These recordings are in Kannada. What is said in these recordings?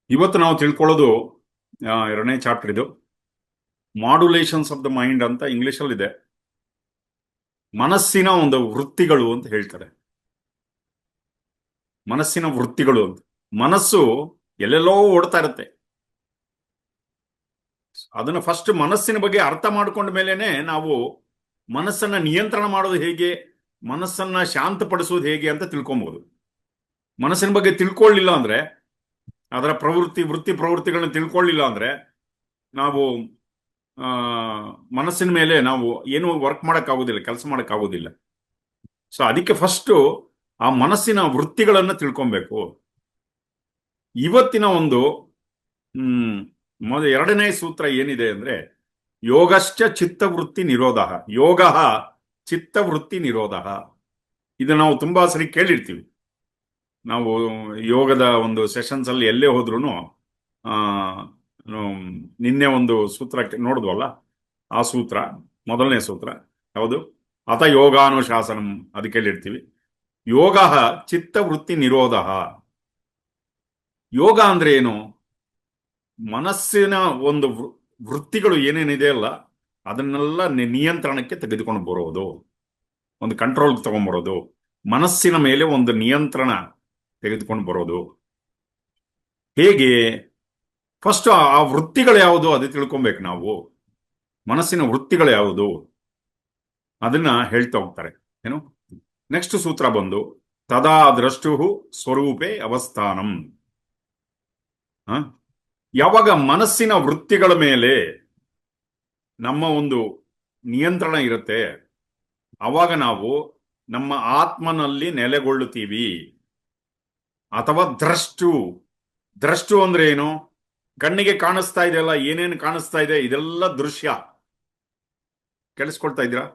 ಇವತ್ತು ನಾವು ತಿಳ್ಕೊಳ್ಳೋದು ಎರಡನೇ ಚಾಪ್ಟರ್ ಇದು. ಮಾಡ್ಯುಲೇಷನ್ಸ್ ಆಫ್ ದ ಮೈಂಡ್ ಅಂತ ಇಂಗ್ಲಿಷಲ್ಲಿ ಇದೆ. ಮನಸ್ಸಿನ ಒಂದು ವೃತ್ತಿಗಳು ಅಂತ ಹೇಳ್ತಾರೆ. ಮನಸ್ಸಿನ ವೃತ್ತಿಗಳು ಅಂತ. ಮನಸ್ಸು ಎಲ್ಲೆಲ್ಲೋ ಓಡ್ತಾ ಇರುತ್ತೆ. ಅದನ್ನ ಫಸ್ಟ್ ಮನಸ್ಸಿನ ಬಗ್ಗೆ ಅರ್ಥ ಮಾಡ್ಕೊಂಡ ಮೇಲೆನೆ ನಾವು ಮನಸ್ಸನ್ನ ನಿಯಂತ್ರಣ ಮಾಡೋದು ಹೇಗೆ, ಮನಸ್ಸನ್ನ ಶಾಂತಪಡಿಸೋದು ಹೇಗೆ ಅಂತ ತಿಳ್ಕೊಬಹುದು. ಮನಸ್ಸಿನ ಬಗ್ಗೆ ತಿಳ್ಕೊಳ್ಳಿಲ್ಲ ಅಂದ್ರೆ, ಅದರ ವೃತ್ತಿ ಪ್ರವೃತ್ತಿಗಳನ್ನ ತಿಳ್ಕೊಳ್ಳಿಲ್ಲ ಅಂದ್ರೆ ನಾವು ಮನಸ್ಸಿನ ಮೇಲೆ ನಾವು ಏನು ವರ್ಕ್ ಮಾಡೋಕ್ಕಾಗೋದಿಲ್ಲ, ಕೆಲಸ ಮಾಡೋಕ್ಕಾಗೋದಿಲ್ಲ. ಸೊ ಅದಕ್ಕೆ ಫಸ್ಟ್ ಆ ಮನಸ್ಸಿನ ವೃತ್ತಿಗಳನ್ನ ತಿಳ್ಕೊಬೇಕು. ಇವತ್ತಿನ ಒಂದು ಎರಡನೇ ಸೂತ್ರ ಏನಿದೆ ಅಂದ್ರೆ, ಯೋಗಶ್ಚ ಚಿತ್ತವೃತ್ತಿ ನಿರೋಧ. ಯೋಗ ಚಿತ್ತವೃತ್ತಿ ನಿರೋಧ. ಇದು ನಾವು ತುಂಬಾ ಸರಿ ಕೇಳಿರ್ತೀವಿ. ನಾವು ಯೋಗದ ಒಂದು ಸೆಷನ್ಸ್ ಅಲ್ಲಿ ಎಲ್ಲೇ ಹೋದ್ರು ನಿನ್ನೆ ಒಂದು ಸೂತ್ರ ನೋಡಿದ್ವಲ್ಲ, ಆ ಸೂತ್ರ ಮೊದಲನೇ ಸೂತ್ರ ಯಾವುದು? ಅಥ ಯೋಗಾನುಶಾಸನಂ. ಅದು ಕೇಳಿರ್ತೀವಿ. ಯೋಗ ಚಿತ್ತವೃತ್ತಿ ನಿರೋಧ. ಯೋಗ ಅಂದ್ರೆ ಏನು? ಮನಸ್ಸಿನ ಒಂದು ವೃತ್ತಿಗಳು ಏನೇನಿದೆ ಅಲ್ಲ, ಅದನ್ನೆಲ್ಲ ನಿಯಂತ್ರಣಕ್ಕೆ ತೆಗೆದುಕೊಂಡು ಬರೋದು, ಒಂದು ಕಂಟ್ರೋಲ್ ತಗೊಂಡ್ಬರೋದು, ಮನಸ್ಸಿನ ಮೇಲೆ ಒಂದು ನಿಯಂತ್ರಣ ತೆಗೆದುಕೊಂಡು ಬರೋದು. ಹೇಗೆ? ಫಸ್ಟ್ ಆ ವೃತ್ತಿಗಳು ಯಾವುದು ಅದು ತಿಳ್ಕೊಬೇಕು ನಾವು. ಮನಸ್ಸಿನ ವೃತ್ತಿಗಳು ಯಾವುದು ಅದನ್ನ ಹೇಳ್ತಾ ಹೋಗ್ತಾರೆ. ಏನು ನೆಕ್ಸ್ಟ್ ಸೂತ್ರ ಬಂದು, ತದಾ ದ್ರಷ್ಟು ಸ್ವರೂಪೇ ಅವಸ್ಥಾನಂ. ಯಾವಾಗ ಮನಸ್ಸಿನ ವೃತ್ತಿಗಳ ಮೇಲೆ ನಮ್ಮ ಒಂದು ನಿಯಂತ್ರಣ ಇರುತ್ತೆ, ಅವಾಗ ನಾವು ನಮ್ಮ ಆತ್ಮನಲ್ಲಿ ನೆಲೆಗೊಳ್ಳುತ್ತೀವಿ. ಅಥವಾ ದ್ರಷ್ಟು ಅಂದ್ರೆ ಏನು? ಕಣ್ಣಿಗೆ ಕಾಣಿಸ್ತಾ ಇದೆಯಲ್ಲ, ಏನೇನು ಕಾಣಿಸ್ತಾ ಇದೆ ಇದೆಲ್ಲ ದೃಶ್ಯ. ಕೇಳಿಸ್ಕೊಳ್ತಾ ಇದ್ದೀರಾ?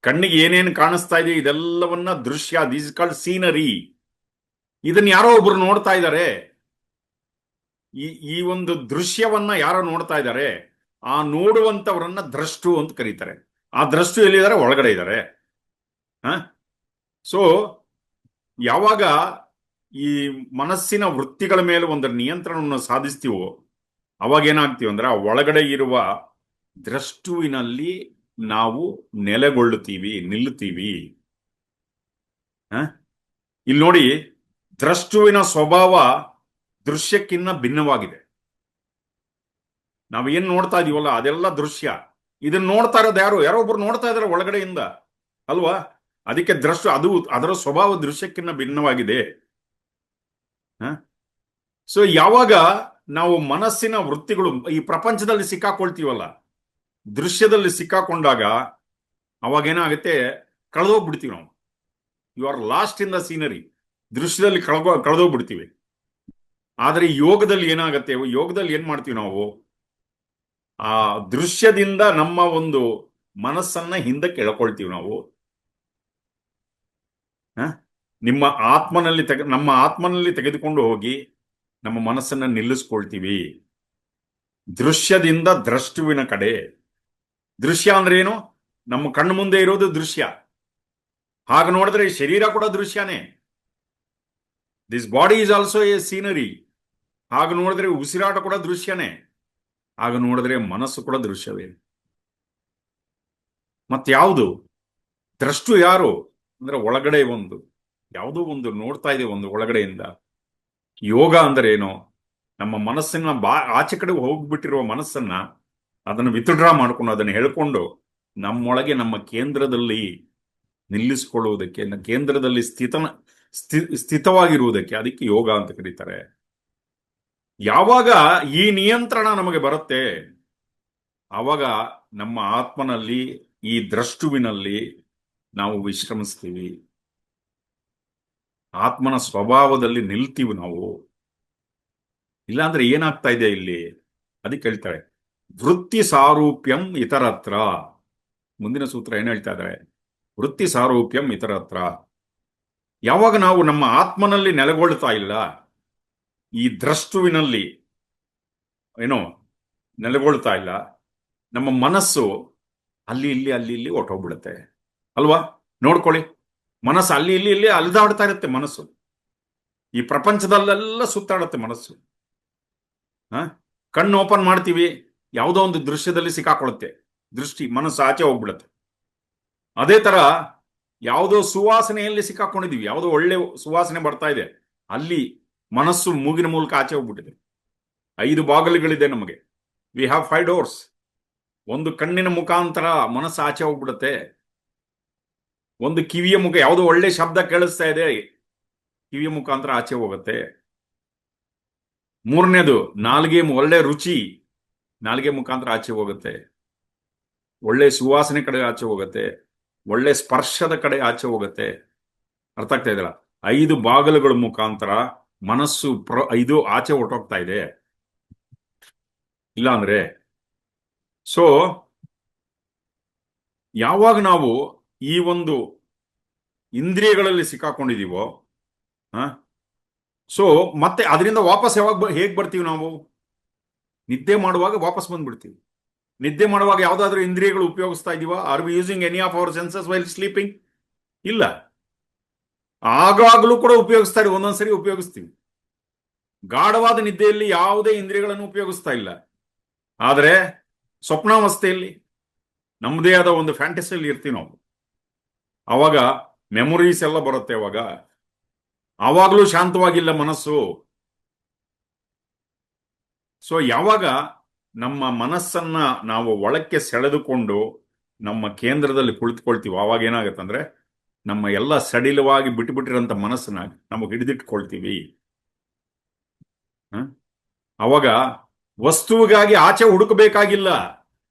ಕಣ್ಣಿಗೆ ಏನೇನು ಕಾಣಿಸ್ತಾ ಇದೆ ಇದೆಲ್ಲವನ್ನ ದೃಶ್ಯ. This called scenery. ಇದನ್ನ ಯಾರೋ ಒಬ್ರು ನೋಡ್ತಾ ಇದ್ದಾರೆ. ಈ ಒಂದು ದೃಶ್ಯವನ್ನ ಯಾರೋ ನೋಡ್ತಾ ಇದ್ದಾರೆ. ಆ ನೋಡುವಂತವರನ್ನ ದ್ರಷ್ಟು ಅಂತ ಕರೀತಾರೆ. ಆ ದ್ರಷ್ಟು ಎಲ್ಲಿದ್ದಾರೆ? ಒಳಗಡೆ ಇದ್ದಾರೆ. ಸೊ ಯಾವಾಗ ಈ ಮನಸ್ಸಿನ ವೃತ್ತಿಗಳ ಮೇಲೆ ಒಂದು ನಿಯಂತ್ರಣವನ್ನು ಸಾಧಿಸ್ತೀವೋ, ಅವಾಗ ಏನಾಗ್ತೀವಿ ಅಂದ್ರೆ, ಆ ಒಳಗಡೆ ಇರುವ ದ್ರಷ್ಟುವಿನಲ್ಲಿ ನಾವು ನೆಲೆಗೊಳ್ಳುತ್ತೀವಿ, ನಿಲ್ಲುತ್ತೀವಿ. ಇಲ್ಲಿ ನೋಡಿ, ದ್ರಷ್ಟುವಿನ ಸ್ವಭಾವ ದೃಶ್ಯಕ್ಕಿನ್ನ ಭಿನ್ನವಾಗಿದೆ. ನಾವೇನ್ ನೋಡ್ತಾ ಇದೀವಲ್ಲ ಅದೆಲ್ಲ ದೃಶ್ಯ. ಇದನ್ನ ನೋಡ್ತಾ ಇರೋದು ಯಾರು? ಯಾರೋ ಒಬ್ರು ನೋಡ್ತಾ ಇದಾರೆ ಒಳಗಡೆಯಿಂದ, ಅಲ್ವಾ? ಅದಕ್ಕೆ ಅದರ ಸ್ವಭಾವ ದೃಶ್ಯಕ್ಕಿನ್ನ ಭಿನ್ನವಾಗಿದೆ. ಸೊ ಯಾವಾಗ ನಾವು ಮನಸ್ಸಿನ ವೃತ್ತಿಗಳು ಈ ಪ್ರಪಂಚದಲ್ಲಿ ಸಿಕ್ಕಾಕೊಳ್ತೀವಲ್ಲ, ದೃಶ್ಯದಲ್ಲಿ ಸಿಕ್ಕಾಕೊಂಡಾಗ ಅವಾಗೇನಾಗುತ್ತೆ? ಕಳೆದೋಗ್ಬಿಡ್ತೀವಿ ನಾವು. You are lost in the scenery. ದೃಶ್ಯದಲ್ಲಿ ಕಳೆದೋಗ್ಬಿಡ್ತೀವಿ. ಆದ್ರೆ ಯೋಗದಲ್ಲಿ ಏನಾಗತ್ತೆ? ಯೋಗದಲ್ಲಿ ಏನ್ ಮಾಡ್ತೀವಿ ನಾವು? ಆ ದೃಶ್ಯದಿಂದ ನಮ್ಮ ಒಂದು ಮನಸ್ಸನ್ನ ಹಿಂದಕ್ಕೆ ಎಳ್ಕೊಳ್ತೀವಿ ನಾವು. ನಮ್ಮ ಆತ್ಮನಲ್ಲಿ ತೆಗೆದುಕೊಂಡು ಹೋಗಿ ನಮ್ಮ ಮನಸ್ಸನ್ನ ನಿಲ್ಲಿಸ್ಕೊಳ್ತೀವಿ. ದೃಶ್ಯದಿಂದ ದ್ರಷ್ಟುವಿನ ಕಡೆ. ದೃಶ್ಯ ಅಂದ್ರೆ ಏನು? ನಮ್ಮ ಕಣ್ಣು ಮುಂದೆ ಇರೋದು ದೃಶ್ಯ. ಹಾಗೆ ನೋಡಿದ್ರೆ ಈ ಶರೀರ ಕೂಡ ದೃಶ್ಯನೇ. This body is also a scenery. ಹಾಗೆ ನೋಡಿದ್ರೆ ಉಸಿರಾಟ ಕೂಡ ದೃಶ್ಯನೇ. ಹಾಗೆ ನೋಡಿದ್ರೆ ಮನಸ್ಸು ಕೂಡ ದೃಶ್ಯವೇ. ಮತ್ಯಾವುದು ದ್ರಷ್ಟು? ಯಾರು ಅಂದ್ರೆ, ಒಳಗಡೆ ಯಾವುದೋ ಒಂದು ನೋಡ್ತಾ ಇದೆ ಒಂದು ಒಳಗಡೆಯಿಂದ. ಯೋಗ ಅಂದ್ರೆ ಏನು? ನಮ್ಮ ಮನಸ್ಸಿನ ಆಚೆ ಕಡೆ ಹೋಗ್ಬಿಟ್ಟಿರುವ ಮನಸ್ಸನ್ನ ಅದನ್ನು ವಿತ್ಡ್ರಾ ಮಾಡ್ಕೊಂಡು, ಅದನ್ನು ಹೇಳ್ಕೊಂಡು ನಮ್ಮೊಳಗೆ ನಮ್ಮ ಕೇಂದ್ರದಲ್ಲಿ ನಿಲ್ಲಿಸಿಕೊಳ್ಳುವುದಕ್ಕೆ, ಕೇಂದ್ರದಲ್ಲಿ ಸ್ಥಿತವಾಗಿರುವುದಕ್ಕೆ, ಅದಕ್ಕೆ ಯೋಗ ಅಂತ ಕರೀತಾರೆ. ಯಾವಾಗ ಈ ನಿಯಂತ್ರಣ ನಮಗೆ ಬರುತ್ತೆ, ಆವಾಗ ನಮ್ಮ ಆತ್ಮನಲ್ಲಿ, ಈ ದ್ರಷ್ಟುವಿನಲ್ಲಿ ನಾವು ವಿಶ್ರಮಿಸ್ತೀವಿ. ಆತ್ಮನ ಸ್ವಭಾವದಲ್ಲಿ ನಿಲ್ತೀವಿ ನಾವು. ಇಲ್ಲಾಂದ್ರೆ ಏನಾಗ್ತಾ ಇದೆ ಇಲ್ಲಿ? ಅದಕ್ಕೆ ಹೇಳ್ತಾರೆ, ವೃತ್ತಿ ಸಾರೂಪ್ಯಂ ಇತರತ್ರ. ಮುಂದಿನ ಸೂತ್ರ ಏನ್ ಹೇಳ್ತಾ ಇದ್ದಾರೆ? ವೃತ್ತಿ ಸಾರೂಪ್ಯಂ ಇತರತ್ರ. ಯಾವಾಗ ನಾವು ನಮ್ಮ ಆತ್ಮನಲ್ಲಿ ನೆಲೆಗೊಳ್ತಾ ಇಲ್ಲ, ಈ ದ್ರಷ್ಟುವಿನಲ್ಲಿ ನೆಲೆಗೊಳ್ತಾ ಇಲ್ಲ, ನಮ್ಮ ಮನಸ್ಸು ಅಲ್ಲಿ ಇಲ್ಲಿ ಹೊಟ್ಟೋಗ್ಬಿಡುತ್ತೆ, ಅಲ್ವಾ? ನೋಡ್ಕೊಳ್ಳಿ, ಮನಸ್ಸು ಅಲ್ಲಿ ಇಲ್ಲಿ ಅಲ್ದಾಡ್ತಾ ಇರುತ್ತೆ. ಮನಸ್ಸು ಈ ಪ್ರಪಂಚದಲ್ಲೆಲ್ಲ ಸುತ್ತಾಡುತ್ತೆ ಮನಸ್ಸು. ಹ ಕಣ್ಣು ಓಪನ್ ಮಾಡ್ತೀವಿ, ಯಾವುದೋ ಒಂದು ದೃಶ್ಯದಲ್ಲಿ ಸಿಕ್ಕಾಕೊಳ್ಳುತ್ತೆ, ದೃಷ್ಟಿ ಮನಸ್ಸು ಆಚೆ ಹೋಗ್ಬಿಡುತ್ತೆ. ಅದೇ ತರ ಯಾವುದೋ ಸುವಾಸನೆಯಲ್ಲಿ ಸಿಕ್ಕಾಕೊಂಡಿದೀವಿ, ಯಾವುದೋ ಒಳ್ಳೆ ಸುವಾಸನೆ ಬರ್ತಾ ಇದೆ, ಅಲ್ಲಿ ಮನಸ್ಸು ಮೂಗಿನ ಮೂಲಕ ಆಚೆ ಹೋಗ್ಬಿಟ್ಟಿದೆ. 5 ಬಾಗಿಲುಗಳಿದೆ ನಮಗೆ. We have 5 doors. ಒಂದು ಕಣ್ಣಿನ ಮುಖಾಂತರ ಮನಸ್ಸು ಆಚೆ ಹೋಗ್ಬಿಡುತ್ತೆ. ಒಂದು ಕಿವಿಯ ಮುಖ, ಯಾವುದೋ ಒಳ್ಳೆ ಶಬ್ದ ಕೇಳಿಸ್ತಾ ಇದೆ, ಕಿವಿಯ ಮುಖಾಂತರ ಆಚೆ ಹೋಗುತ್ತೆ. ಮೂರನೇದು ನಾಲ್ಗೆ, ಒಳ್ಳೆ ರುಚಿ ನಾಲ್ಗೆ ಮುಖಾಂತರ ಆಚೆ ಹೋಗುತ್ತೆ. ಒಳ್ಳೆ ಸುವಾಸನೆ ಕಡೆ ಆಚೆ ಹೋಗುತ್ತೆ, ಒಳ್ಳೆ ಸ್ಪರ್ಶದ ಕಡೆ ಆಚೆ ಹೋಗುತ್ತೆ. ಅರ್ಥ ಆಗ್ತಾ ಇದೆಯಲ್ಲ? 5 ಬಾಗಿಲುಗಳ ಮುಖಾಂತರ ಮನಸ್ಸು ಇದು ಆಚೆ ಹೊರಟೋಗ್ತಾ ಇದೆ. ಇಲ್ಲ ಅಂದ್ರೆ ಸೊ ಯಾವಾಗ ನಾವು ಈ ಒಂದು ಇಂದ್ರಿಯಗಳಲ್ಲಿ ಸಿಕ್ಕಾಕೊಂಡಿದೀವೋ, ಸೊ ಮತ್ತೆ ಅದರಿಂದ ವಾಪಸ್ ಯಾವಾಗ ಹೇಗ್ ಬರ್ತೀವಿ ನಾವು? ನಿದ್ದೆ ಮಾಡುವಾಗ ವಾಪಸ್ ಬಂದ್ಬಿಡ್ತೀವಿ. ನಿದ್ದೆ ಮಾಡುವಾಗ ಯಾವ್ದಾದ್ರು ಇಂದ್ರಿಯಗಳು ಉಪಯೋಗಿಸ್ತಾ ಇದೀವ? Are we using any of our senses while sleeping? ಇಲ್ಲ. ಆಗಾಗ್ಲೂ ಕೂಡ ಉಪಯೋಗಿಸ್ತಾ ಇದ್ದೀವಿ, ಒಂದೊಂದ್ಸರಿ ಉಪಯೋಗಿಸ್ತೀವಿ. ಗಾಢವಾದ ನಿದ್ದೆಯಲ್ಲಿ ಯಾವುದೇ ಇಂದ್ರಿಯಗಳನ್ನು ಉಪಯೋಗಿಸ್ತಾ ಇಲ್ಲ. ಆದರೆ ಸ್ವಪ್ನಾವಸ್ಥೆಯಲ್ಲಿ ನಮ್ಮದೇ ಆದ ಒಂದು ಫ್ಯಾಂಟಸಿಯಲ್ಲಿ ಇರ್ತೀವಿ ನಾವು. ಅವಾಗ ಮೆಮೊರೀಸ್ ಎಲ್ಲ ಬರುತ್ತೆ. ಆವಾಗಲೂ ಶಾಂತವಾಗಿಲ್ಲ ಮನಸ್ಸು. ಸೊ ಯಾವಾಗ ನಮ್ಮ ಮನಸ್ಸನ್ನ ನಾವು ಒಳಕ್ಕೆ ಸೆಳೆದುಕೊಂಡು ನಮ್ಮ ಕೇಂದ್ರದಲ್ಲಿ ಕುಳಿತುಕೊಳ್ತೀವಿ, ಆವಾಗ ಏನಾಗತ್ತಂದ್ರೆ ನಮ್ಮ ಎಲ್ಲ ಸಡಿಲವಾಗಿ ಬಿಟ್ಟುಬಿಟ್ಟಿರೋಂಥ ಮನಸ್ಸನ್ನ ನಾವು ಹಿಡಿದಿಟ್ಕೊಳ್ತೀವಿ. ಅವಾಗ ವಸ್ತುವಿಗಾಗಿ ಆಚೆ ಹುಡುಕಬೇಕಾಗಿಲ್ಲ,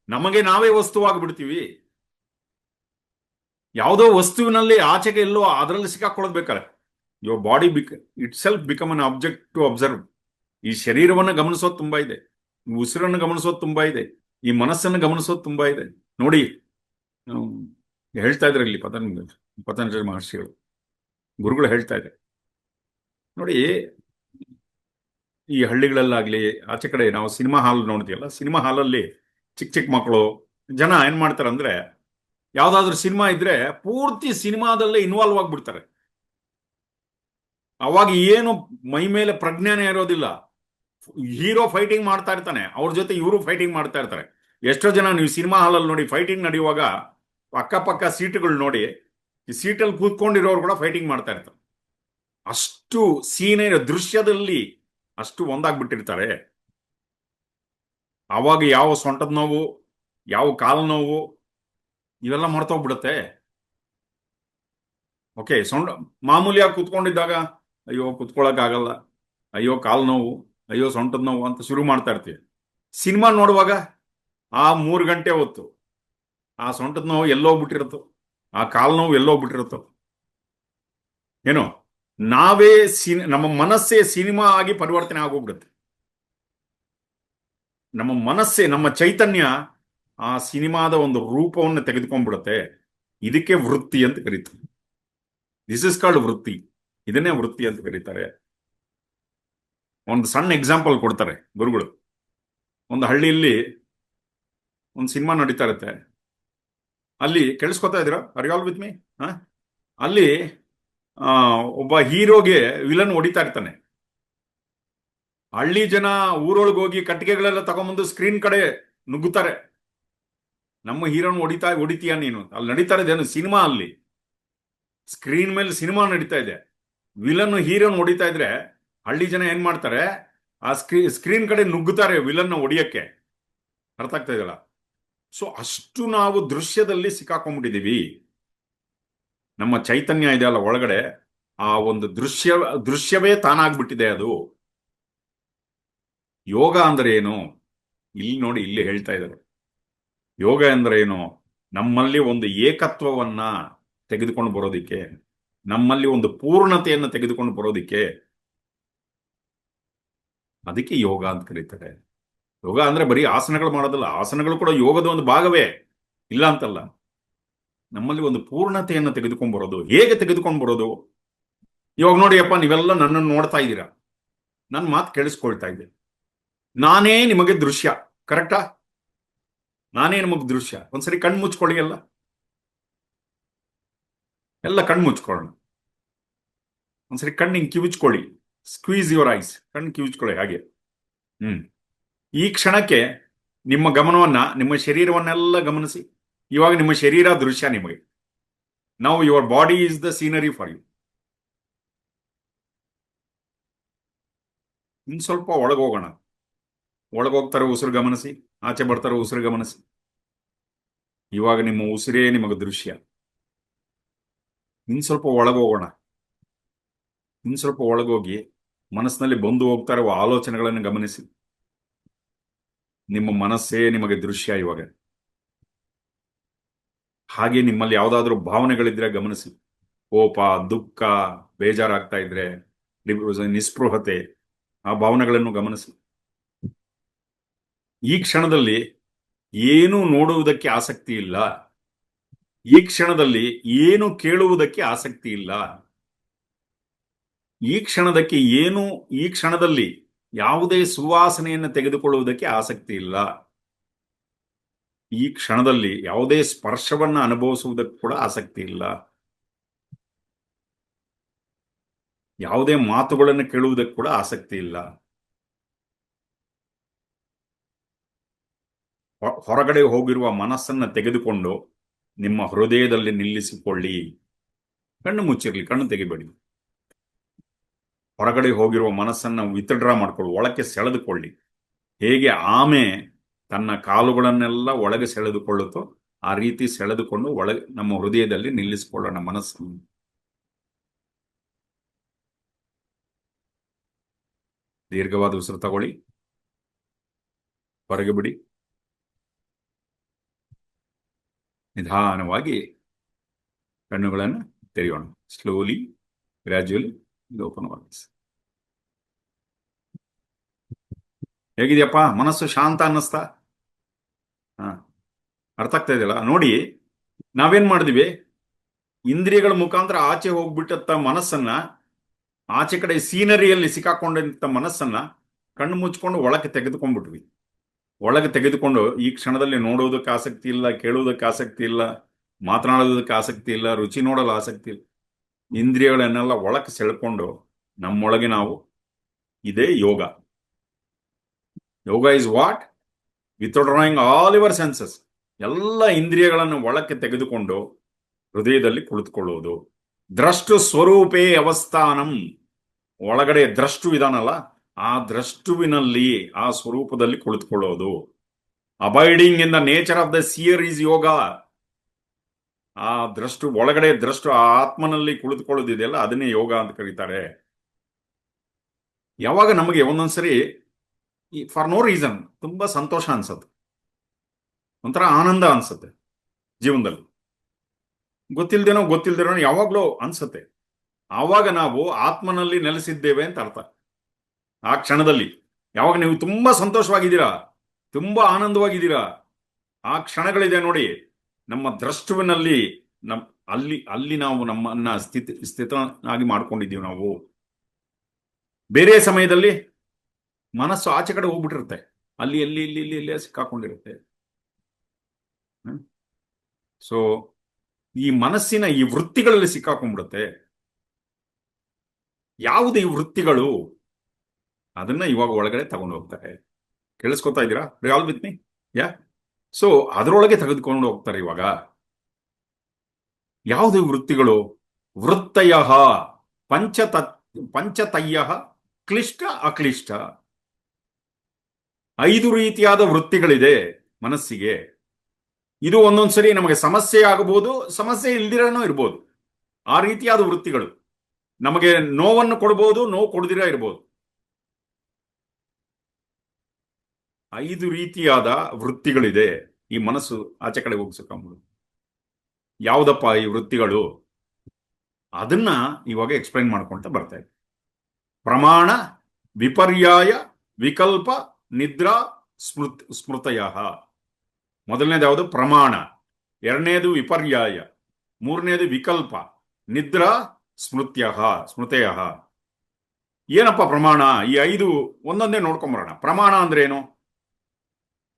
ನಮಗೆ ನಾವೇ ವಸ್ತುವಾಗಿ ಬಿಡ್ತೀವಿ. ಯಾವುದೋ ವಸ್ತುವಿನಲ್ಲಿ ಆಚೆಗೆ ಎಲ್ಲೋ ಅದರಲ್ಲಿ ಸಿಕ್ಕಾಕೊಳ್ಳೋದು ಬೇಕಾದ್ರೆ your body itself become an object to observe. ಈ ಶರೀರವನ್ನು ಗಮನಿಸೋದು ತುಂಬಾ ಇದೆ, ಈ ಉಸಿರನ್ನು ಗಮನಿಸೋದು ತುಂಬಾ ಇದೆ, ಈ ಮನಸ್ಸನ್ನು ಗಮನಿಸೋದು ತುಂಬಾ ಇದೆ. ನೋಡಿ, ಹೇಳ್ತಾ ಇದ್ರೆ ಇಲ್ಲಿ ಪತಂಜಲಿ ಮಹರ್ಷಿಗಳು, ಗುರುಗಳು ಹೇಳ್ತಾ ಇದ್ದಾರೆ ನೋಡಿ, ಈ ಹಳ್ಳಿಗಳಲ್ಲಾಗ್ಲಿ ಆಚೆ ಕಡೆ ನಾವು ಸಿನಿಮಾ ಹಾಲ್ ನೋಡ್ತೀವಲ್ಲ, ಸಿನಿಮಾ ಹಾಲಲ್ಲಿ ಚಿಕ್ಕ ಚಿಕ್ಕ ಮಕ್ಕಳು ಜನ ಏನ್ ಮಾಡ್ತಾರೆ ಅಂದ್ರೆ, ಯಾವ್ದಾದ್ರು ಸಿನಿಮಾ ಇದ್ರೆ ಪೂರ್ತಿ ಸಿನಿಮಾದಲ್ಲೇ ಇನ್ವಾಲ್ವ್ ಆಗ್ಬಿಡ್ತಾರೆ. ಅವಾಗ ಏನು ಮೈ ಮೇಲೆ ಪ್ರಜ್ಞಾನೇ ಇರೋದಿಲ್ಲ. ಹೀರೋ ಫೈಟಿಂಗ್ ಮಾಡ್ತಾ ಇರ್ತಾನೆ, ಅವ್ರ ಜೊತೆ ಇವರು ಫೈಟಿಂಗ್ ಮಾಡ್ತಾ ಇರ್ತಾರೆ. ಎಷ್ಟೋ ಜನ ನೀವು ಸಿನಿಮಾ ಹಾಲಲ್ಲಿ ನೋಡಿ, ಫೈಟಿಂಗ್ ನಡೆಯುವಾಗ ಅಕ್ಕಪಕ್ಕ ಸೀಟುಗಳು ನೋಡಿ, ಈ ಸೀಟಲ್ಲಿ ಕೂತ್ಕೊಂಡಿರೋರು ಕೂಡ ಫೈಟಿಂಗ್ ಮಾಡ್ತಾ ಇರ್ತಾರೆ. ಅಷ್ಟು ಸೀನೇ ದೃಶ್ಯದಲ್ಲಿ ಅಷ್ಟು ಒಂದಾಗ್ಬಿಟ್ಟಿರ್ತಾರೆ. ಅವಾಗ ಯಾವ ಸೊಂಟದ ನೋವು, ಯಾವ ಕಾಲು ನೋವು, ಇವೆಲ್ಲ ಮಾಡ್ತೋಗ್ಬಿಡುತ್ತೆ. ಓಕೆ, ಮಾಮೂಲಿಯಾಗಿ ಕೂತ್ಕೊಂಡಿದ್ದಾಗ ಅಯ್ಯೋ ಕುತ್ಕೊಳಕ್ ಆಗಲ್ಲ, ಅಯ್ಯೋ ಕಾಲು ನೋವು, ಅಯ್ಯೋ ಸೊಂಟದ ನೋವು ಅಂತ ಶುರು ಮಾಡ್ತಾ ಇರ್ತೀವಿ. ಸಿನಿಮಾ ನೋಡುವಾಗ ಆ 3 ಗಂಟೆ ಹೊತ್ತು ಆ ಸೊಂಟದ ನೋವು ಎಲ್ಲೋಗ್ಬಿಟ್ಟಿರುತ್ತೋ, ಆ ಕಾಲು ನೋವು ಎಲ್ಲೋಗ್ಬಿಟ್ಟಿರುತ್ತೋ ಏನೋ, ನಾವೇ ನಮ್ಮ ಮನಸ್ಸೇ ಸಿನಿಮಾ ಆಗಿ ಪರಿವರ್ತನೆ ಆಗೋಗ್ಬಿಡುತ್ತೆ. ನಮ್ಮ ಮನಸ್ಸೇ, ನಮ್ಮ ಚೈತನ್ಯ ಆ ಸಿನಿಮಾದ ಒಂದು ರೂಪವನ್ನು ತೆಗೆದುಕೊಂಡ್ಬಿಡುತ್ತೆ. ಇದಕ್ಕೆ ವೃತ್ತಿ ಅಂತ ಕರೀತಾರೆ. ದಿಸ್ ಇಸ್ ಕಾಲ್ಡ್ ವೃತ್ತಿ. ಇದನ್ನೇ ವೃತ್ತಿ ಅಂತ ಕರೀತಾರೆ. ಒಂದು ಸಣ್ಣ ಎಕ್ಸಾಂಪಲ್ ಕೊಡ್ತಾರೆ ಗುರುಗಳು. ಒಂದು ಹಳ್ಳಿಯಲ್ಲಿ ಒಂದು ಸಿನಿಮಾ ನಡೀತಾ ಇರುತ್ತೆ. ಅಲ್ಲಿ ಕೇಳಿಸ್ಕೊತಾ ಇದ್ದೀರಾ? Are you all with me? ಅಲ್ಲಿ ಒಬ್ಬ ಹೀರೋಗೆ ವಿಲನ್ ಹೊಡಿತಾ ಇರ್ತಾನೆ. ಹಳ್ಳಿ ಜನ ಊರೊಳಗೆ ಹೋಗಿ ಕಟ್ಟಿಗೆಗಳೆಲ್ಲ ತಗೊಂಬಂದು ಸ್ಕ್ರೀನ್ ಕಡೆ ನುಗ್ಗುತ್ತಾರೆ. ನಮ್ಮ ಹೀರೋನ್ ಹೊಡಿತೀಯ ನೀನು? ಅಲ್ಲಿ ನಡೀತಾ ಇದೇನು ಸಿನಿಮಾ? ಅಲ್ಲಿ ಸ್ಕ್ರೀನ್ ಮೇಲೆ ಸಿನಿಮಾ ನಡೀತಾ ಇದೆ. ವಿಲನ್ ಹೀರೋನ್ ಹೊಡಿತಾ ಇದ್ರೆ ಹಳ್ಳಿ ಜನ ಏನ್ ಮಾಡ್ತಾರೆ, ಆ ಸ್ಕ್ರೀನ್ ಕಡೆ ನುಗ್ಗುತ್ತಾರೆ ವಿಲನ್ ಹೊಡಿಯಕ್ಕೆ. ಅರ್ಥ ಆಗ್ತಾ ಇದೆಯಲ್ಲ? ಸೊ ಅಷ್ಟು ನಾವು ದೃಶ್ಯದಲ್ಲಿ ಸಿಕ್ಕಾಕೊಂಡ್ಬಿಟ್ಟಿದೀವಿ. ನಮ್ಮ ಚೈತನ್ಯ ಇದೆ ಅಲ್ಲ ಒಳಗಡೆ, ಆ ಒಂದು ದೃಶ್ಯವೇ ತಾನಾಗ್ಬಿಟ್ಟಿದೆ ಅದು. ಯೋಗ ಅಂದ್ರೆ ಏನು? ಇಲ್ಲಿ ನೋಡಿ, ಇಲ್ಲಿ ಹೇಳ್ತಾ ಇದ್ದಾರೆ. ಯೋಗ ಅಂದ್ರೆ ಏನು? ನಮ್ಮಲ್ಲಿ ಒಂದು ಏಕತ್ವವನ್ನ ತೆಗೆದುಕೊಂಡು ಬರೋದಿಕ್ಕೆ, ನಮ್ಮಲ್ಲಿ ಒಂದು ಪೂರ್ಣತೆಯನ್ನು ತೆಗೆದುಕೊಂಡು ಬರೋದಿಕ್ಕೆ, ಅದಕ್ಕೆ ಯೋಗ ಅಂತ ಕರೀತಾರೆ. ಯೋಗ ಅಂದ್ರೆ ಬರೀ ಆಸನಗಳು ಮಾಡೋದಲ್ಲ, ಆಸನಗಳು ಕೂಡ ಯೋಗದ ಒಂದು ಭಾಗವೇ, ಇಲ್ಲ ಅಂತಲ್ಲ. ನಮ್ಮಲ್ಲಿ ಒಂದು ಪೂರ್ಣತೆಯನ್ನು ತೆಗೆದುಕೊಂಡು ಬರೋದು. ಹೇಗೆ ತೆಗೆದುಕೊಂಡು ಬರೋದು? ಇವಾಗ ನೋಡಿ ಅಪ್ಪ, ನೀವೆಲ್ಲ ನನ್ನನ್ನು ನೋಡ್ತಾ ಇದ್ದೀರಾ, ನನ್ನ ಮಾತು ಕೇಳಿಸ್ಕೊಳ್ತಾ ಇದ್ದೆ, ನಾನೇ ನಿಮಗೆ ದೃಶ್ಯ. ಕರೆಕ್ಟಾ? ನಾನೇ ನಿಮಗೆ ದೃಶ್ಯ. ಒಂದ್ಸರಿ ಕಣ್ಣು ಮುಚ್ಕೊಳ್ಳಿ, ಎಲ್ಲ ಕಣ್ಣು ಮುಚ್ಕೊಳ್ಳೋಣ. ಒಂದ್ಸರಿ ಕಣ್ಣು ಹಿಂಗೆ ಕಿವುಚ್ಕೊಳ್ಳಿ. Squeeze your eyes. ಕಣ್ಣು ಕಿವುಚ್ಕೊಳ್ಳಿ ಹಾಗೆ. ಈ ಕ್ಷಣಕ್ಕೆ ನಿಮ್ಮ ಗಮನವನ್ನ, ನಿಮ್ಮ ಶರೀರವನ್ನೆಲ್ಲ ಗಮನಿಸಿ. ಇವಾಗ ನಿಮ್ಮ ಶರೀರ ದೃಶ್ಯ ನಿಮಗೆ. Now your body is the scenery for you. ಇನ್ ಸ್ವಲ್ಪ ಒಳಗೋಗೋಣ. ಒಳಗೋಗ್ತಾರೆ ಉಸಿರು ಗಮನಿಸಿ, ಆಚೆ ಬರ್ತಾರೆ ಉಸಿರು ಗಮನಿಸಿ. ಇವಾಗ ನಿಮ್ಮ ಉಸಿರೇ ನಿಮಗೆ ದೃಶ್ಯ. ಇನ್ ಸ್ವಲ್ಪ ಒಳಗೋಗೋಣ. ಇನ್ ಸ್ವಲ್ಪ ಒಳಗೋಗಿ ಮನಸ್ಸಿನಲ್ಲಿ ಬಂದು ಹೋಗ್ತಾ ಇರುವ ಆಲೋಚನೆಗಳನ್ನು ಗಮನಿಸಿ. ನಿಮ್ಮ ಮನಸ್ಸೇ ನಿಮಗೆ ದೃಶ್ಯ ಇವಾಗ. ಹಾಗೆ ನಿಮ್ಮಲ್ಲಿ ಯಾವುದಾದ್ರೂ ಭಾವನೆಗಳಿದ್ರೆ ಗಮನಿಸಿ. ಕೋಪ, ದುಃಖ, ಬೇಜಾರಾಗ್ತಾ ಇದ್ರೆ, ನಿಸ್ಪೃಹತೆ, ಆ ಭಾವನೆಗಳನ್ನು ಗಮನಿಸಿ. ಈ ಕ್ಷಣದಲ್ಲಿ ಏನು ನೋಡುವುದಕ್ಕೆ ಆಸಕ್ತಿ ಇಲ್ಲ. ಈ ಕ್ಷಣದಲ್ಲಿ ಏನು ಕೇಳುವುದಕ್ಕೆ ಆಸಕ್ತಿ ಇಲ್ಲ. ಈ ಕ್ಷಣದಲ್ಲಿ ಯಾವುದೇ ಸುವಾಸನೆಯನ್ನು ತೆಗೆದುಕೊಳ್ಳುವುದಕ್ಕೆ ಆಸಕ್ತಿ ಇಲ್ಲ. ಈ ಕ್ಷಣದಲ್ಲಿ ಯಾವುದೇ ಸ್ಪರ್ಶವನ್ನ ಅನುಭವಿಸುವುದಕ್ಕೆ ಕೂಡ ಆಸಕ್ತಿ ಇಲ್ಲ. ಯಾವುದೇ ಮಾತುಗಳನ್ನು ಕೇಳುವುದಕ್ಕೆ ಕೂಡ ಆಸಕ್ತಿ ಇಲ್ಲ. ಹೊರಗಡೆ ಹೋಗಿರುವ ಮನಸ್ಸನ್ನ ತೆಗೆದುಕೊಂಡು ನಿಮ್ಮ ಹೃದಯದಲ್ಲಿ ನಿಲ್ಲಿಸಿಕೊಳ್ಳಿ. ಕಣ್ಣು ಮುಚ್ಚಿರ್ಲಿ, ಕಣ್ಣು ತೆಗಿಬೇಡಿ. ಹೊರಗಡೆ ಹೋಗಿರುವ ಮನಸ್ಸನ್ನ ವಿತ್ಡ್ರಾ ಮಾಡ್ಕೊಳ್ಳಿ, ಒಳಕ್ಕೆ ಸೆಳೆದುಕೊಳ್ಳಿ. ಹೇಗೆ ಆಮೆ ತನ್ನ ಕಾಲುಗಳನ್ನೆಲ್ಲ ಒಳಗೆ ಸೆಳೆದುಕೊಳ್ಳುತ್ತೋ ಆ ರೀತಿ ಸೆಳೆದುಕೊಂಡು ಒಳಗೆ ನಮ್ಮ ಹೃದಯದಲ್ಲಿ ನಿಲ್ಲಿಸಿಕೊಳ್ಳೋಣ ಮನಸ್ಸನ್ನು. ದೀರ್ಘವಾದ ಉಸಿರು ತಗೊಳ್ಳಿ, ಹೊರಗೆ ಬಿಡಿ. ನಿಧಾನವಾಗಿ ಕಣ್ಣುಗಳನ್ನು ತೆರೆಯೋಣ. Slowly, gradually open voice. ಹೇಗಿದೆಯಪ್ಪ ಮನಸ್ಸು? ಶಾಂತ ಅನ್ನಿಸ್ತಾ? ಅರ್ಥ ಆಗ್ತಾ ಇದೆಯಲ್ಲ? ನೋಡಿ, ನಾವೇನ್ ಮಾಡಿದ್ವಿ, ಇಂದ್ರಿಯಗಳ ಮುಖಾಂತರ ಆಚೆ ಹೋಗ್ಬಿಟ್ಟಂತ ಮನಸ್ಸನ್ನ, ಆಚೆ ಕಡೆ ಸೀನರಿಯಲ್ಲಿ ಸಿಕ್ಕಾಕೊಂಡಂತ ಮನಸ್ಸನ್ನ ಕಣ್ಣು ಮುಚ್ಕೊಂಡು ಒಳಗೆ ತೆಗೆದುಕೊಂಡ್ಬಿಟ್ವಿ. ಒಳಗೆ ತೆಗೆದುಕೊಂಡು ಈ ಕ್ಷಣದಲ್ಲಿ ನೋಡುವುದಕ್ಕೆ ಆಸಕ್ತಿ ಇಲ್ಲ, ಕೇಳುವುದಕ್ಕೆ ಆಸಕ್ತಿ ಇಲ್ಲ, ಮಾತನಾಡೋದಕ್ಕೆ ಆಸಕ್ತಿ ಇಲ್ಲ, ರುಚಿ ನೋಡಲು ಆಸಕ್ತಿ ಇಲ್ಲ. ಇಂದ್ರಿಯಗಳನ್ನೆಲ್ಲ ಒಳಕ್ಕೆ ಸೆಳ್ಕೊಂಡು ನಮ್ಮೊಳಗೆ ನಾವು, ಇದೇ yoga. Yoga is what? Withdrawing all your senses. ಎಲ್ಲ ಇಂದ್ರಿಯಗಳನ್ನು ಒಳಕ್ಕೆ ತೆಗೆದುಕೊಂಡು ಹೃದಯದಲ್ಲಿ ಕುಳಿತುಕೊಳ್ಳುವುದು. ದ್ರಷ್ಟು ಸ್ವರೂಪೇ ಅವಸ್ಥಾನಂ. ಒಳಗಡೆ ದ್ರಷ್ಟು ಇದಾನಲ್ಲ, ಆ ದ್ರಷ್ಟುವಿನಲ್ಲಿ, ಆ ಸ್ವರೂಪದಲ್ಲಿ ಕುಳಿತುಕೊಳ್ಳೋದು. Abiding in the nature of the seer is yoga. ಆ ದ್ರಷ್ಟು, ಒಳಗಡೆ ದ್ರಷ್ಟು, ಆ ಆತ್ಮನಲ್ಲಿ ಕುಳಿತುಕೊಳ್ಳೋದಿದೆಯಲ್ಲ, ಅದನ್ನೇ ಯೋಗ ಅಂತ ಕರೀತಾರೆ. ಯಾವಾಗ ನಮಗೆ ಒಂದೊಂದ್ಸರಿ ಫಾರ್ ನೋ ರೀಸನ್ ತುಂಬಾ ಸಂತೋಷ ಅನ್ಸುತ್ತೆ, ಒಂಥರ ಆನಂದ ಅನ್ಸುತ್ತೆ ಜೀವನದಲ್ಲಿ, ಗೊತ್ತಿಲ್ದೇನೋ ಯಾವಾಗ್ಲೂ ಅನ್ಸುತ್ತೆ, ಆವಾಗ ನಾವು ಆತ್ಮನಲ್ಲಿ ನೆಲೆಸಿದ್ದೇವೆ ಅಂತ ಅರ್ಥ. ಆ ಕ್ಷಣದಲ್ಲಿ ಯಾವಾಗ ನೀವು ತುಂಬಾ ಸಂತೋಷವಾಗಿದ್ದೀರಾ, ತುಂಬಾ ಆನಂದವಾಗಿದ್ದೀರಾ, ಆ ಕ್ಷಣಗಳಿದೆ ನೋಡಿ, ನಮ್ಮ ದ್ರಷ್ಟುವಿನಲ್ಲಿ ಅಲ್ಲಿ ನಾವು ನಮ್ಮನ್ನ ಸ್ಥಿತನಾಗಿ ಮಾಡ್ಕೊಂಡಿದ್ದೀವಿ ನಾವು. ಬೇರೆ ಸಮಯದಲ್ಲಿ ಮನಸ್ಸು ಆಚೆ ಕಡೆ ಹೋಗ್ಬಿಟ್ಟಿರುತ್ತೆ, ಅಲ್ಲಿ ಇಲ್ಲಿ ಸಿಕ್ಕಾಕೊಂಡಿರುತ್ತೆ. ಸೊ ಈ ಮನಸ್ಸಿನ ಈ ವೃತ್ತಿಗಳಲ್ಲಿ ಸಿಕ್ಕಾಕೊಂಡ್ಬಿಡುತ್ತೆ. ಯಾವುದು ಈ ವೃತ್ತಿಗಳು? ಅದನ್ನ ಇವಾಗ ಒಳಗಡೆ ತಗೊಂಡು ಹೋಗ್ತಾರೆ. ಕೇಳಿಸ್ಕೊತಾ ಇದ್ದೀರಾ? All with me? Yeah. So ಅದರೊಳಗೆ ತೆಗೆದುಕೊಂಡು ಹೋಗ್ತಾರೆ ಇವಾಗ. ಯಾವುದು ವೃತ್ತಿಗಳು? ವೃತ್ತಯ ಪಂಚತಯ್ಯ ಕ್ಲಿಷ್ಟ ಅಕ್ಲಿಷ್ಟ. 5 ರೀತಿಯಾದ ವೃತ್ತಿಗಳಿದೆ ಮನಸ್ಸಿಗೆ. ಇದು ಒಂದೊಂದ್ಸರಿ ನಮಗೆ ಸಮಸ್ಯೆ ಆಗಬಹುದು, ಸಮಸ್ಯೆ ಇಲ್ದಿರನೂ ಇರ್ಬೋದು. ಆ ರೀತಿಯಾದ ವೃತ್ತಿಗಳು ನಮಗೆ ನೋವನ್ನು ಕೊಡಬಹುದು, ನೋವು ಕೊಡದಿರ ಇರ್ಬೋದು. 5 ರೀತಿಯಾದ ವೃತ್ತಿಗಳಿದೆ ಈ ಮನಸ್ಸು ಆಚೆ ಕಡೆ ಹೋಗಿಸಕೊಂಬುದು. ಯಾವುದಪ್ಪ ಈ ವೃತ್ತಿಗಳು? ಅದನ್ನ ಇವಾಗ ಎಕ್ಸ್ಪ್ಲೈನ್ ಮಾಡ್ಕೊಂತ ಬರ್ತಾ ಇದೆ. ಪ್ರಮಾಣ, ವಿಪರ್ಯಾಯ, ವಿಕಲ್ಪ, ನಿದ್ರಾ, ಸ್ಮೃತಯ. ಮೊದಲನೇದು ಯಾವುದು? ಪ್ರಮಾಣ. ಎರಡನೇದು ವಿಪರ್ಯಾಯ. ಮೂರನೇದು ವಿಕಲ್ಪ, ನಿದ್ರಾ, ಸ್ಮೃತಯ. ಏನಪ್ಪ ಪ್ರಮಾಣ? ಈ 5 ಒಂದೊಂದೇ ನೋಡ್ಕೊಂಬರೋಣ. ಪ್ರಮಾಣ ಅಂದ್ರೆ ಏನು?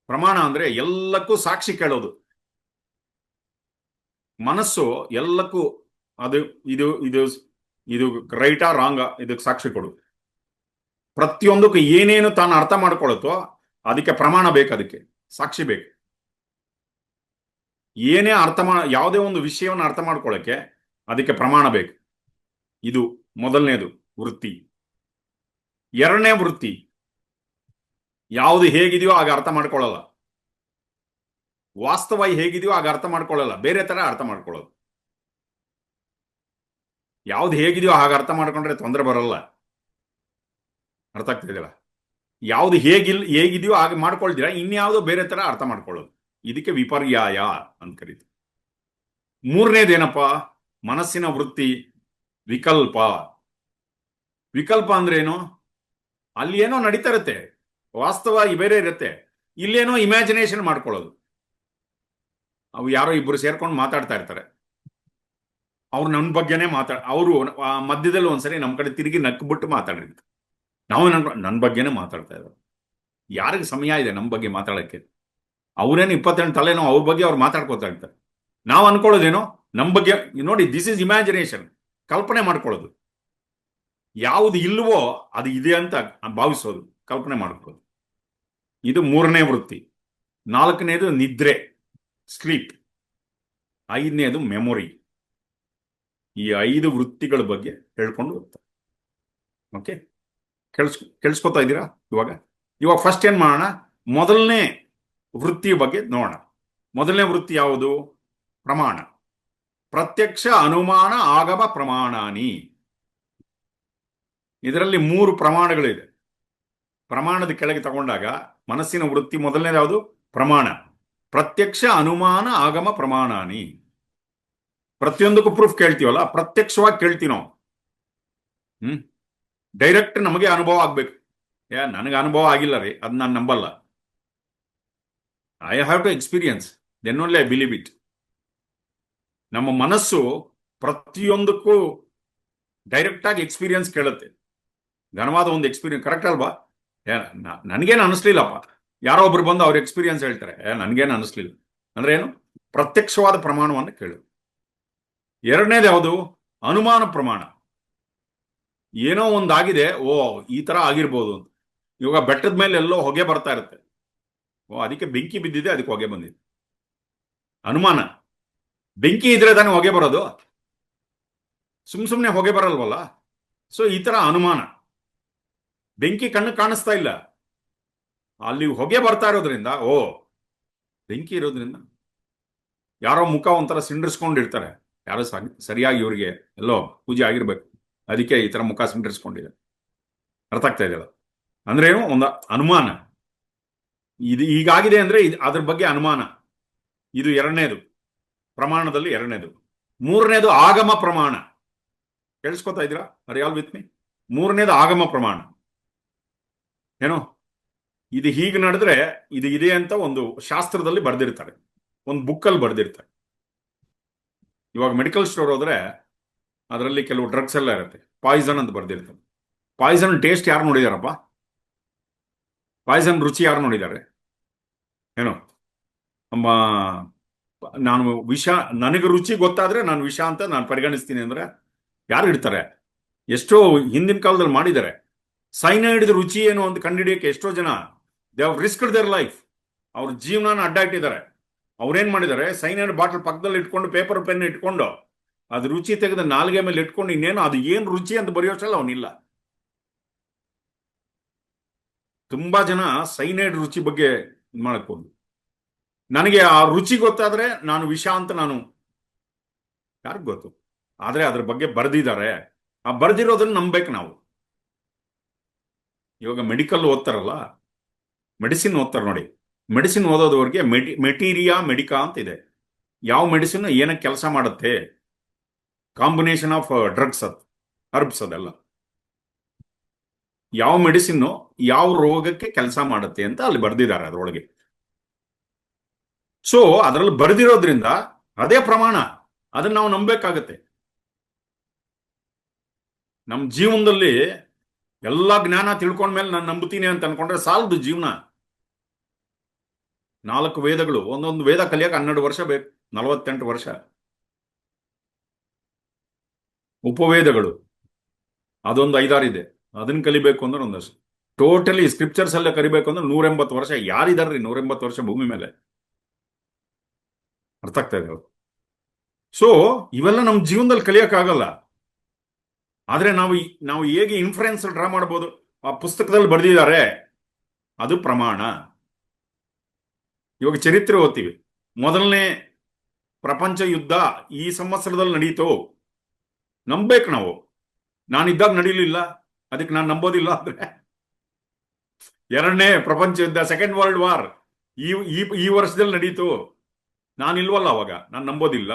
ಪ್ರಮಾಣ ಅಂದ್ರೆ ಎಲ್ಲಕ್ಕೂ ಸಾಕ್ಷಿ ಕೇಳೋದು. ಮನಸ್ಸು ಎಲ್ಲಕ್ಕೂ ಅದು ಇದು ಇದು ಇದು ರೈಟಾ ರಾಂಗ ಇದಕ್ಕೆ ಸಾಕ್ಷಿ ಕೊಡು. ಪ್ರತಿಯೊಂದಕ್ಕೂ ಏನೇನು ತಾನು ಅರ್ಥ ಮಾಡ್ಕೊಳುತ್ತೋ ಅದಕ್ಕೆ ಪ್ರಮಾಣ ಬೇಕು, ಅದಕ್ಕೆ ಸಾಕ್ಷಿ ಬೇಕು. ಏನೇ ಯಾವುದೇ ಒಂದು ವಿಷಯವನ್ನು ಅರ್ಥ ಮಾಡ್ಕೊಳ್ಳಕ್ಕೆ ಅದಕ್ಕೆ ಪ್ರಮಾಣ ಬೇಕು. ಇದು ಮೊದಲನೇದು ವೃತ್ತಿ. ಎರಡನೇ ವೃತ್ತಿ, ಯಾವುದು ಹೇಗಿದೆಯೋ ಆಗ ಅರ್ಥ ಮಾಡ್ಕೊಳ್ಳಲ್ಲ. ವಾಸ್ತವ ಹೇಗಿದೆಯೋ ಆಗ ಅರ್ಥ ಮಾಡ್ಕೊಳ್ಳಲ್ಲ, ಬೇರೆ ತರ ಅರ್ಥ ಮಾಡ್ಕೊಳ್ಳೋದು. ಯಾವ್ದು ಹೇಗಿದೆಯೋ ಹಾಗೆ ಅರ್ಥ ಮಾಡ್ಕೊಂಡ್ರೆ ತೊಂದರೆ ಬರಲ್ಲ. ಅರ್ಥ ಆಗ್ತಿದೆಯಲ್ಲ? ಯಾವ್ದು ಹೇಗಿದೆಯೋ ಹಾಗೆ ಮಾಡ್ಕೊಳ್ತೀರಾ, ಇನ್ಯಾವುದೋ ಬೇರೆ ತರ ಅರ್ಥ ಮಾಡ್ಕೊಳ್ಳೋದು. ಇದಕ್ಕೆ ವಿಪರ್ಯಾಯ ಅಂತ ಕರೀತೀವಿ. ಮೂರನೇದೇನಪ್ಪ? ಮನಸ್ಸಿನ ವೃತ್ತಿ ವಿಕಲ್ಪ. ವಿಕಲ್ಪ ಅಂದ್ರೆ ಏನು? ಅಲ್ಲಿ ಏನೋ ನಡೀತಾ ಇರುತ್ತೆ, ವಾಸ್ತವ ಬೇರೆ ಇರುತ್ತೆ, ಇಲ್ಲೇನೋ ಇಮ್ಯಾಜಿನೇಷನ್ ಮಾಡ್ಕೊಳ್ಳೋದು. ಅವು ಯಾರೋ ಇಬ್ರು ಸೇರ್ಕೊಂಡು ಮಾತಾಡ್ತಾ ಇರ್ತಾರೆ, ಅವ್ರು ನನ್ನ ಬಗ್ಗೆನೇ ಅವರು ಮಧ್ಯದಲ್ಲಿ ಒಂದ್ಸರಿ ನಮ್ಮ ಕಡೆ ತಿರುಗಿ ನಕ್ಬಿಟ್ಟು ಮಾತಾಡಿರ್ತಾರೆ. ನಾವು ನನ್ನ ಬಗ್ಗೆನೇ ಮಾತಾಡ್ತಾ ಇದ್ದಾರೆ. ಯಾರಿಗೆ ಸಮಯ ಇದೆ ನಮ್ಮ ಬಗ್ಗೆ ಮಾತಾಡಕ್ಕೆ? ಅವ್ರೇನು 28 ತಲೆನೋ ಅವ್ರ ಬಗ್ಗೆ ಅವ್ರು ಮಾತಾಡ್ಕೋತಾ ಇರ್ತಾರೆ. ನಾವು ಅನ್ಕೊಳ್ಳೋದೇನೋ ನಮ್ಮ ಬಗ್ಗೆ. ನೋಡಿ, ದಿಸ್ ಇಸ್ ಇಮ್ಯಾಜಿನೇಷನ್, ಕಲ್ಪನೆ ಮಾಡ್ಕೊಳ್ಳೋದು. ಯಾವುದು ಇಲ್ವೋ ಅದು ಇದೆ ಅಂತ ಭಾವಿಸೋದು, ಕಲ್ಪನೆ ಮಾಡ್ಕೊಳ್ಳೋದು. ಇದು ಮೂರನೇ ವೃತ್ತಿ. ನಾಲ್ಕನೇದು ನಿದ್ರೆ, ಸ್ಲೀಪ್. ಐದನೇದು ಮೆಮೊರಿ. ಈ 5 ವೃತ್ತಿಗಳ ಬಗ್ಗೆ ಹೇಳ್ಕೊಂಡು ಹೋಗ್ತಾರೆ. ಓಕೆ, ಕೇಳಿಸ್ಕೊತಾ ಇದ್ದೀರಾ? ಇವಾಗ ಫಸ್ಟ್ ಏನ್ ಮಾಡೋಣ, ಮೊದಲನೇ ವೃತ್ತಿಯ ಬಗ್ಗೆ ನೋಡೋಣ. ಮೊದಲನೇ ವೃತ್ತಿ ಯಾವುದು? ಪ್ರಮಾಣ. ಪ್ರತ್ಯಕ್ಷ, ಅನುಮಾನ, ಆಗಮ ಪ್ರಮಾಣಾನಿ. ಇದರಲ್ಲಿ 3 ಪ್ರಮಾಣಗಳಿದೆ. ಪ್ರಮಾಣದ ಕೆಳಗೆ ತಗೊಂಡಾಗ ಮನಸ್ಸಿನ ವೃತ್ತಿ ಮೊದಲನೇದು ಯಾವುದು? ಪ್ರಮಾಣ. ಪ್ರತ್ಯಕ್ಷ, ಅನುಮಾನ, ಆಗಮ ಪ್ರಮಾಣಾನಿ. ಪ್ರತಿಯೊಂದಕ್ಕೂ ಪ್ರೂಫ್ ಕೇಳ್ತೀವಲ್ಲ, ಪ್ರತ್ಯಕ್ಷವಾಗಿ ಕೇಳ್ತೀವಿ ನಾವು. ಡೈರೆಕ್ಟ್ ನಮಗೆ ಅನುಭವ ಆಗ್ಬೇಕು. ನನಗೆ ಅನುಭವ ಆಗಿಲ್ಲ ರೀ, ಅದು ನಾನು ನಂಬಲ್ಲ. I have to experience, then only I believe it. ನಮ್ಮ ಮನಸ್ಸು ಪ್ರತಿಯೊಂದಕ್ಕೂ ಡೈರೆಕ್ಟ್ ಆಗಿ ಎಕ್ಸ್ಪೀರಿಯನ್ಸ್ ಕೇಳುತ್ತೆ. ಘನವಾದ ಒಂದು ಎಕ್ಸ್ಪೀರಿಯನ್ಸ್, ಕರೆಕ್ಟ್ ಅಲ್ವಾ? ನನಗೇನು ಅನಿಸ್ಲಿಲ್ಲಪ್ಪ, ಯಾರೋ ಒಬ್ರು ಬಂದು ಅವ್ರ ಎಕ್ಸ್ಪೀರಿಯನ್ಸ್ ಹೇಳ್ತಾರೆ, ನನಗೇನು ಅನಿಸ್ಲಿಲ್ಲ ಅಂದ್ರೆ ಏನು? ಪ್ರತ್ಯಕ್ಷವಾದ ಪ್ರಮಾಣವನ್ನು ಕೇಳು. ಎರಡನೇದು ಯಾವುದು? ಅನುಮಾನ ಪ್ರಮಾಣ. ಏನೋ ಒಂದಾಗಿದೆ, ಓ ಈ ತರ ಆಗಿರ್ಬೋದು ಅಂತ. ಇವಾಗ ಬೆಟ್ಟದ ಮೇಲೆ ಎಲ್ಲೋ ಹೊಗೆ ಬರ್ತಾ ಇರುತ್ತೆ, ಓ ಅದಕ್ಕೆ ಬೆಂಕಿ ಬಿದ್ದಿದೆ, ಅದಕ್ಕೆ ಹೊಗೆ ಬಂದಿದೆ. ಅನುಮಾನ. ಬೆಂಕಿ ಇದ್ರೆ ತಾನೇ ಹೊಗೆ ಬರೋದು, ಸುಮ್ಮನೆ ಹೊಗೆ ಬರಲ್ವಲ್ಲ. ಸೊ ಈ ತರ ಅನುಮಾನ. ಬೆಂಕಿ ಕಣ್ಣು ಕಾಣಿಸ್ತಾ ಇಲ್ಲ, ಅಲ್ಲಿ ಹೊಗೆ ಬರ್ತಾ ಇರೋದ್ರಿಂದ ಓ ಬೆಂಕಿ ಇರೋದ್ರಿಂದ. ಯಾರೋ ಮುಖ ಒಂಥರ ಸಿಂಡರ್ಸ್ಕೊಂಡಿರ್ತಾರೆ, ಯಾರೋ ಸರಿಯಾಗಿ ಇವ್ರಿಗೆ ಎಲ್ಲೋ ಪೂಜೆ ಆಗಿರ್ಬೇಕು, ಅದಕ್ಕೆ ಈ ತರ ಮುಖ ಸಿಂಡರ್ಸ್ಕೊಂಡಿದೆ. ಅರ್ಥ ಆಗ್ತಾ ಇದೆಯಲ್ಲ? ಅಂದ್ರೆ ಏನು? ಒಂದು ಅನುಮಾನ. ಇದು ಹೀಗಾಗಿದೆ ಅಂದ್ರೆ ಅದ್ರ ಬಗ್ಗೆ ಅನುಮಾನ. ಇದು ಎರಡನೇದು, ಪ್ರಮಾಣದಲ್ಲಿ ಎರಡನೇದು. ಮೂರನೇದು ಆಗಮ ಪ್ರಮಾಣ. ಕೇಳಿಸ್ಕೊತಾ ಇದ್ದೀರಾ? Are you all with me? ಮೂರನೇದು ಆಗಮ ಪ್ರಮಾಣ. ಏನು? ಇದು ಹೀಗೆ ನಡೆದ್ರೆ ಇದು ಇದೆ ಅಂತ ಒಂದು ಶಾಸ್ತ್ರದಲ್ಲಿ ಬರ್ದಿರ್ತಾರೆ, ಒಂದು ಬುಕ್ಕಲ್ಲಿ ಬರ್ದಿರ್ತಾರೆ. ಇವಾಗ ಮೆಡಿಕಲ್ ಸ್ಟೋರ್ ಹೋದ್ರೆ ಅದರಲ್ಲಿ ಕೆಲವು ಡ್ರಗ್ಸ್ ಎಲ್ಲ ಇರುತ್ತೆ, ಪಾಯ್ಸನ್ ಅಂತ ಬರ್ದಿರ್ತಾರೆ. ಪಾಯ್ಸನ್ ಟೇಸ್ಟ್ ಯಾರು ನೋಡಿದಾರಪ್ಪ? ಪಾಯ್ಸನ್ ರುಚಿ ಯಾರು ನೋಡಿದ್ದಾರೆ? ಏನು ನಾನು ವಿಷ, ನನಗೆ ರುಚಿ ಗೊತ್ತಾದ್ರೆ ನಾನು ವಿಷ ಅಂತ ನಾನು ಪರಿಗಣಿಸ್ತೀನಿ ಅಂದ್ರೆ ಯಾರು ಇಡ್ತಾರೆ? ಎಷ್ಟೋ ಹಿಂದಿನ ಕಾಲದಲ್ಲಿ ಮಾಡಿದ್ದಾರೆ. ಸೈನೈಡ್ ರುಚಿ ಏನು ಅಂತ ಕಂಡುಹಿಡಿಯಕ್ಕೆ ಎಷ್ಟೋ ಜನ ದೇ ಹ್ಯಾವ್ ರಿಸ್ಕ್ಡ್ ದೇರ್ ಲೈಫ್. ಅವ್ರ ಜೀವನ ಅಡ್ಡ ಇಟ್ಟಿದ್ದಾರೆ. ಅವ್ರೇನ್ ಮಾಡಿದ್ದಾರೆ? ಸೈನೈಡ್ ಬಾಟಲ್ ಪಕ್ಕದಲ್ಲಿ ಇಟ್ಕೊಂಡು, ಪೇಪರ್ ಪೆನ್ ಇಟ್ಕೊಂಡು, ಅದು ರುಚಿ ತೆಗೆದು ನಾಲ್ಗೆ ಮೇಲೆ ಇಟ್ಕೊಂಡು, ಇನ್ನೇನು ಅದು ಏನ್ ರುಚಿ ಅಂತ ಬರೆಯೋಷ್ಟಲ್ಲ ಅವನಿಲ್ಲ. ತುಂಬಾ ಜನ ಸೈನೈಡ್ ರುಚಿ ಬಗ್ಗೆ ಮಾಡಕ್ ಹೋದ್ರು. ನನಗೆ ಆ ರುಚಿ ಗೊತ್ತಾದ್ರೆ ನಾನು ವಿಷ ಅಂತ ನಾನು ಯಾರಿಗ್ ಗೊತ್ತು? ಆದ್ರೆ ಅದ್ರ ಬಗ್ಗೆ ಬರ್ದಿದ್ದಾರೆ, ಆ ಬರ್ದಿರೋದನ್ನ ನಂಬೇಕು ನಾವು. ಇವಾಗ ಮೆಡಿಕಲ್ ಓದ್ತಾರಲ್ಲ, ಮೆಡಿಸಿನ್ ಓದ್ತಾರೆ ನೋಡಿ. ಮೆಡಿಸಿನ್ ಓದೋದವ್ರಿಗೆ ಮೆಟೀರಿಯಾ ಮೆಡಿಕಾ ಅಂತ ಇದೆ. ಯಾವ ಮೆಡಿಸಿನ್ ಏನಕ್ಕೆ ಕೆಲಸ ಮಾಡುತ್ತೆ, ಕಾಂಬಿನೇಷನ್ ಆಫ್ ಡ್ರಗ್ಸ್, ಅದು ಹರ್ಬ್ಸ್, ಅದೆಲ್ಲ ಯಾವ ಮೆಡಿಸಿನ್ ಯಾವ ರೋಗಕ್ಕೆ ಕೆಲಸ ಮಾಡುತ್ತೆ ಅಂತ ಅಲ್ಲಿ ಬರ್ದಿದ್ದಾರೆ ಅದರೊಳಗೆ. ಸೊ ಅದರಲ್ಲಿ ಬರ್ದಿರೋದ್ರಿಂದ ಅದೇ ಪ್ರಮಾಣ, ಅದನ್ನ ನಾವು ನಂಬೇಕಾಗತ್ತೆ. ನಮ್ಮ ಜೀವನದಲ್ಲಿ ಎಲ್ಲ ಜ್ಞಾನ ತಿಳ್ಕೊಂಡ್ಮೇಲೆ ನಾನು ನಂಬುತ್ತೀನಿ ಅಂತ ಅನ್ಕೊಂಡ್ರೆ ಸಾಲದು ಜೀವನ. 4 ವೇದಗಳು, ಒಂದೊಂದು ವೇದ ಕಲಿಯಕ್ಕೆ 12 ವರ್ಷ ಬೇಕು, 48 ವರ್ಷ. ಉಪವೇದಗಳು ಅದೊಂದು 5-6 ಇದೆ, ಅದನ್ನ ಕಲಿಬೇಕು ಅಂದ್ರೆ ಒಂದಷ್ಟು. ಟೋಟಲಿ ಸ್ಕ್ರಿಪ್ಚರ್ಸ್ ಎಲ್ಲ ಕರಿಬೇಕು ಅಂದ್ರೆ 180 ವರ್ಷ. ಯಾರಿದಾರ್ರಿ 180 ವರ್ಷ ಭೂಮಿ ಮೇಲೆ? ಅರ್ಥ ಆಗ್ತಾ ಇದೆ. ಸೊ ಇವೆಲ್ಲ ನಮ್ಮ ಜೀವನದಲ್ಲಿ ಕಲಿಯಕ್ಕಾಗಲ್ಲ. ಆದ್ರೆ ನಾವು ಹೇಗೆ ಇನ್ಫ್ಲುಯೆನ್ಸ್ ಡ್ರಾ ಮಾಡ್ಬೋದು? ಆ ಪುಸ್ತಕದಲ್ಲಿ ಬರೆದಿದ್ದಾರೆ, ಅದು ಪ್ರಮಾಣ. ಇವಾಗ ಚರಿತ್ರೆ ಓದ್ತೀವಿ, ಮೊದಲನೇ ಪ್ರಪಂಚ ಯುದ್ಧ ಈ ಸಂವತ್ಸರದಲ್ಲಿ ನಡೀತು, ನಂಬೇಕು ನಾವು. ನಾನಿದ್ದಾಗ ನಡೀಲಿಲ್ಲ, ಅದಕ್ಕೆ ನಾನು ನಂಬೋದಿಲ್ಲ. ಅಂದ್ರೆ ಎರಡನೇ ಪ್ರಪಂಚ ಯುದ್ಧ, ಸೆಕೆಂಡ್ ವರ್ಲ್ಡ್ ವಾರ್ ಈ ಈ ವರ್ಷದಲ್ಲಿ ನಡೀತು, ನಾನಿಲ್ವಲ್ಲ ಅವಾಗ, ನಾನು ನಂಬೋದಿಲ್ಲ.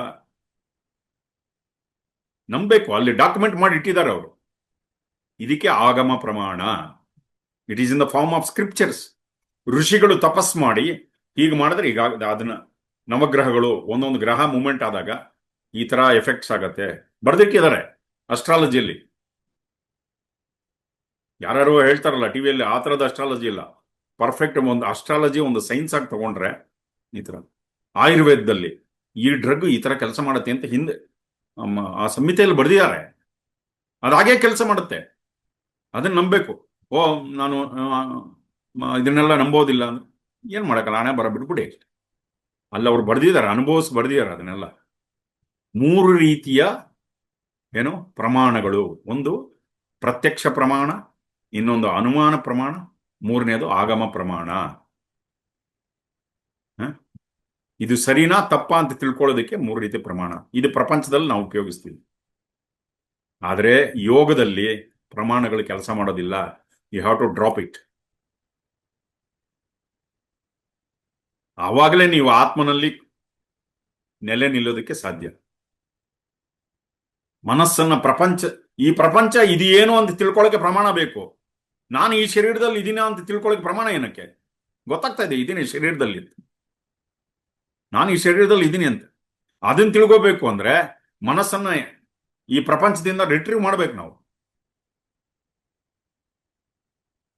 ನಂಬೇಕು, ಅಲ್ಲಿ ಡಾಕ್ಯುಮೆಂಟ್ ಮಾಡಿ ಇಟ್ಟಿದ್ದಾರೆ ಅವರು. ಇದಕ್ಕೆ ಆಗಮ ಪ್ರಮಾಣ. It is in the form of scriptures. ಋಷಿಗಳು ತಪಸ್ ಮಾಡಿ ಹೀಗೆ ಮಾಡಿದ್ರೆ ಈಗ ಅದನ್ನ ನವಗ್ರಹಗಳು ಒಂದೊಂದು ಗ್ರಹ ಮೂವ್ಮೆಂಟ್ ಆದಾಗ ಈ ತರ ಎಫೆಕ್ಟ್ಸ್ ಆಗತ್ತೆ ಬರ್ದಿಟ್ಟಿದ್ದಾರೆ ಅಸ್ಟ್ರಾಲಜಿಯಲ್ಲಿ. ಯಾರು ಹೇಳ್ತಾರಲ್ಲ ಟಿವಿಯಲ್ಲಿ, ಆ ತರದ ಅಸ್ಟ್ರಾಲಜಿ ಇಲ್ಲ. ಪರ್ಫೆಕ್ಟ್ ಒಂದು ಅಸ್ಟ್ರಾಲಜಿ ಒಂದು ಸೈನ್ಸ್ ಆಗಿ ತಗೊಂಡ್ರೆ ಈ ತರ. ಆಯುರ್ವೇದದಲ್ಲಿ ಈ ಡ್ರಗ್ ಈ ತರ ಕೆಲಸ ಮಾಡುತ್ತೆ ಅಂತ ಹಿಂದೆ ಆ ಸಂಹಿತೆಯಲ್ಲಿ ಬರೆದಿದ್ದಾರೆ. ಅದಾಗೆ ಕೆಲಸ ಮಾಡುತ್ತೆ, ಅದನ್ನ ನಂಬಬೇಕು. ಓ ನಾನು ಇದನ್ನೆಲ್ಲ ನಂಬೋದಿಲ್ಲ ಅಂದ್ರೆ ಏನ್ ಮಾಡಕ್ಕಲ್ಲ, ಹಣೆ ಬರ ಬಿಟ್ಬಿಡಿ. ಅಲ್ಲ ಅವ್ರು ಬರ್ದಿದ್ದಾರೆ, ಬರ್ದಿದ್ದಾರೆ ಅದನ್ನೆಲ್ಲ. 3 ರೀತಿಯ ಏನು ಪ್ರಮಾಣಗಳು. ಒಂದು ಪ್ರತ್ಯಕ್ಷ ಪ್ರಮಾಣ, ಇನ್ನೊಂದು ಅನುಮಾನ ಪ್ರಮಾಣ, ಮೂರನೇದು ಆಗಮ ಪ್ರಮಾಣ. ಇದು ಸರಿನಾ ತಪ್ಪಾ ಅಂತ ತಿಳ್ಕೊಳ್ಳೋದಕ್ಕೆ 3 ರೀತಿಯ ಪ್ರಮಾಣ. ಇದು ಪ್ರಪಂಚದಲ್ಲಿ ನಾವು ಉಪಯೋಗಿಸ್ತೀವಿ. ಆದರೆ ಯೋಗದಲ್ಲಿ ಪ್ರಮಾಣಗಳು ಕೆಲಸ ಮಾಡೋದಿಲ್ಲ. You have to drop it. ಆವಾಗಲೇ ನೀವು ಆತ್ಮನಲ್ಲಿ ನೆಲೆ ನಿಲ್ಲೋದಕ್ಕೆ ಸಾಧ್ಯ. ಮನಸ್ಸನ್ನ ಈ ಪ್ರಪಂಚ ಇದೇನು ಅಂತ ತಿಳ್ಕೊಳ್ಳೋಕೆ ಪ್ರಮಾಣ ಬೇಕು. ನಾನು ಈ ಶರೀರದಲ್ಲಿ ಇದೀನ ಅಂತ ತಿಳ್ಕೊಳ್ಳೋಕೆ ಪ್ರಮಾಣ ಏನಕ್ಕೆ? ಗೊತ್ತಾಗ್ತಾ ಇದೆ ಇದೀನಿ ಶರೀರದಲ್ಲಿ, ನಾನು ಈ ಶರೀರದಲ್ಲಿ ಇದೀನಿ ಅಂತ. ಅದನ್ನ ತಿಳ್ಕೋಬೇಕು ಅಂದ್ರೆ ಮನಸ್ಸನ್ನ ಈ ಪ್ರಪಂಚದಿಂದ ರಿಟ್ರೀವ್ ಮಾಡ್ಬೇಕು ನಾವು.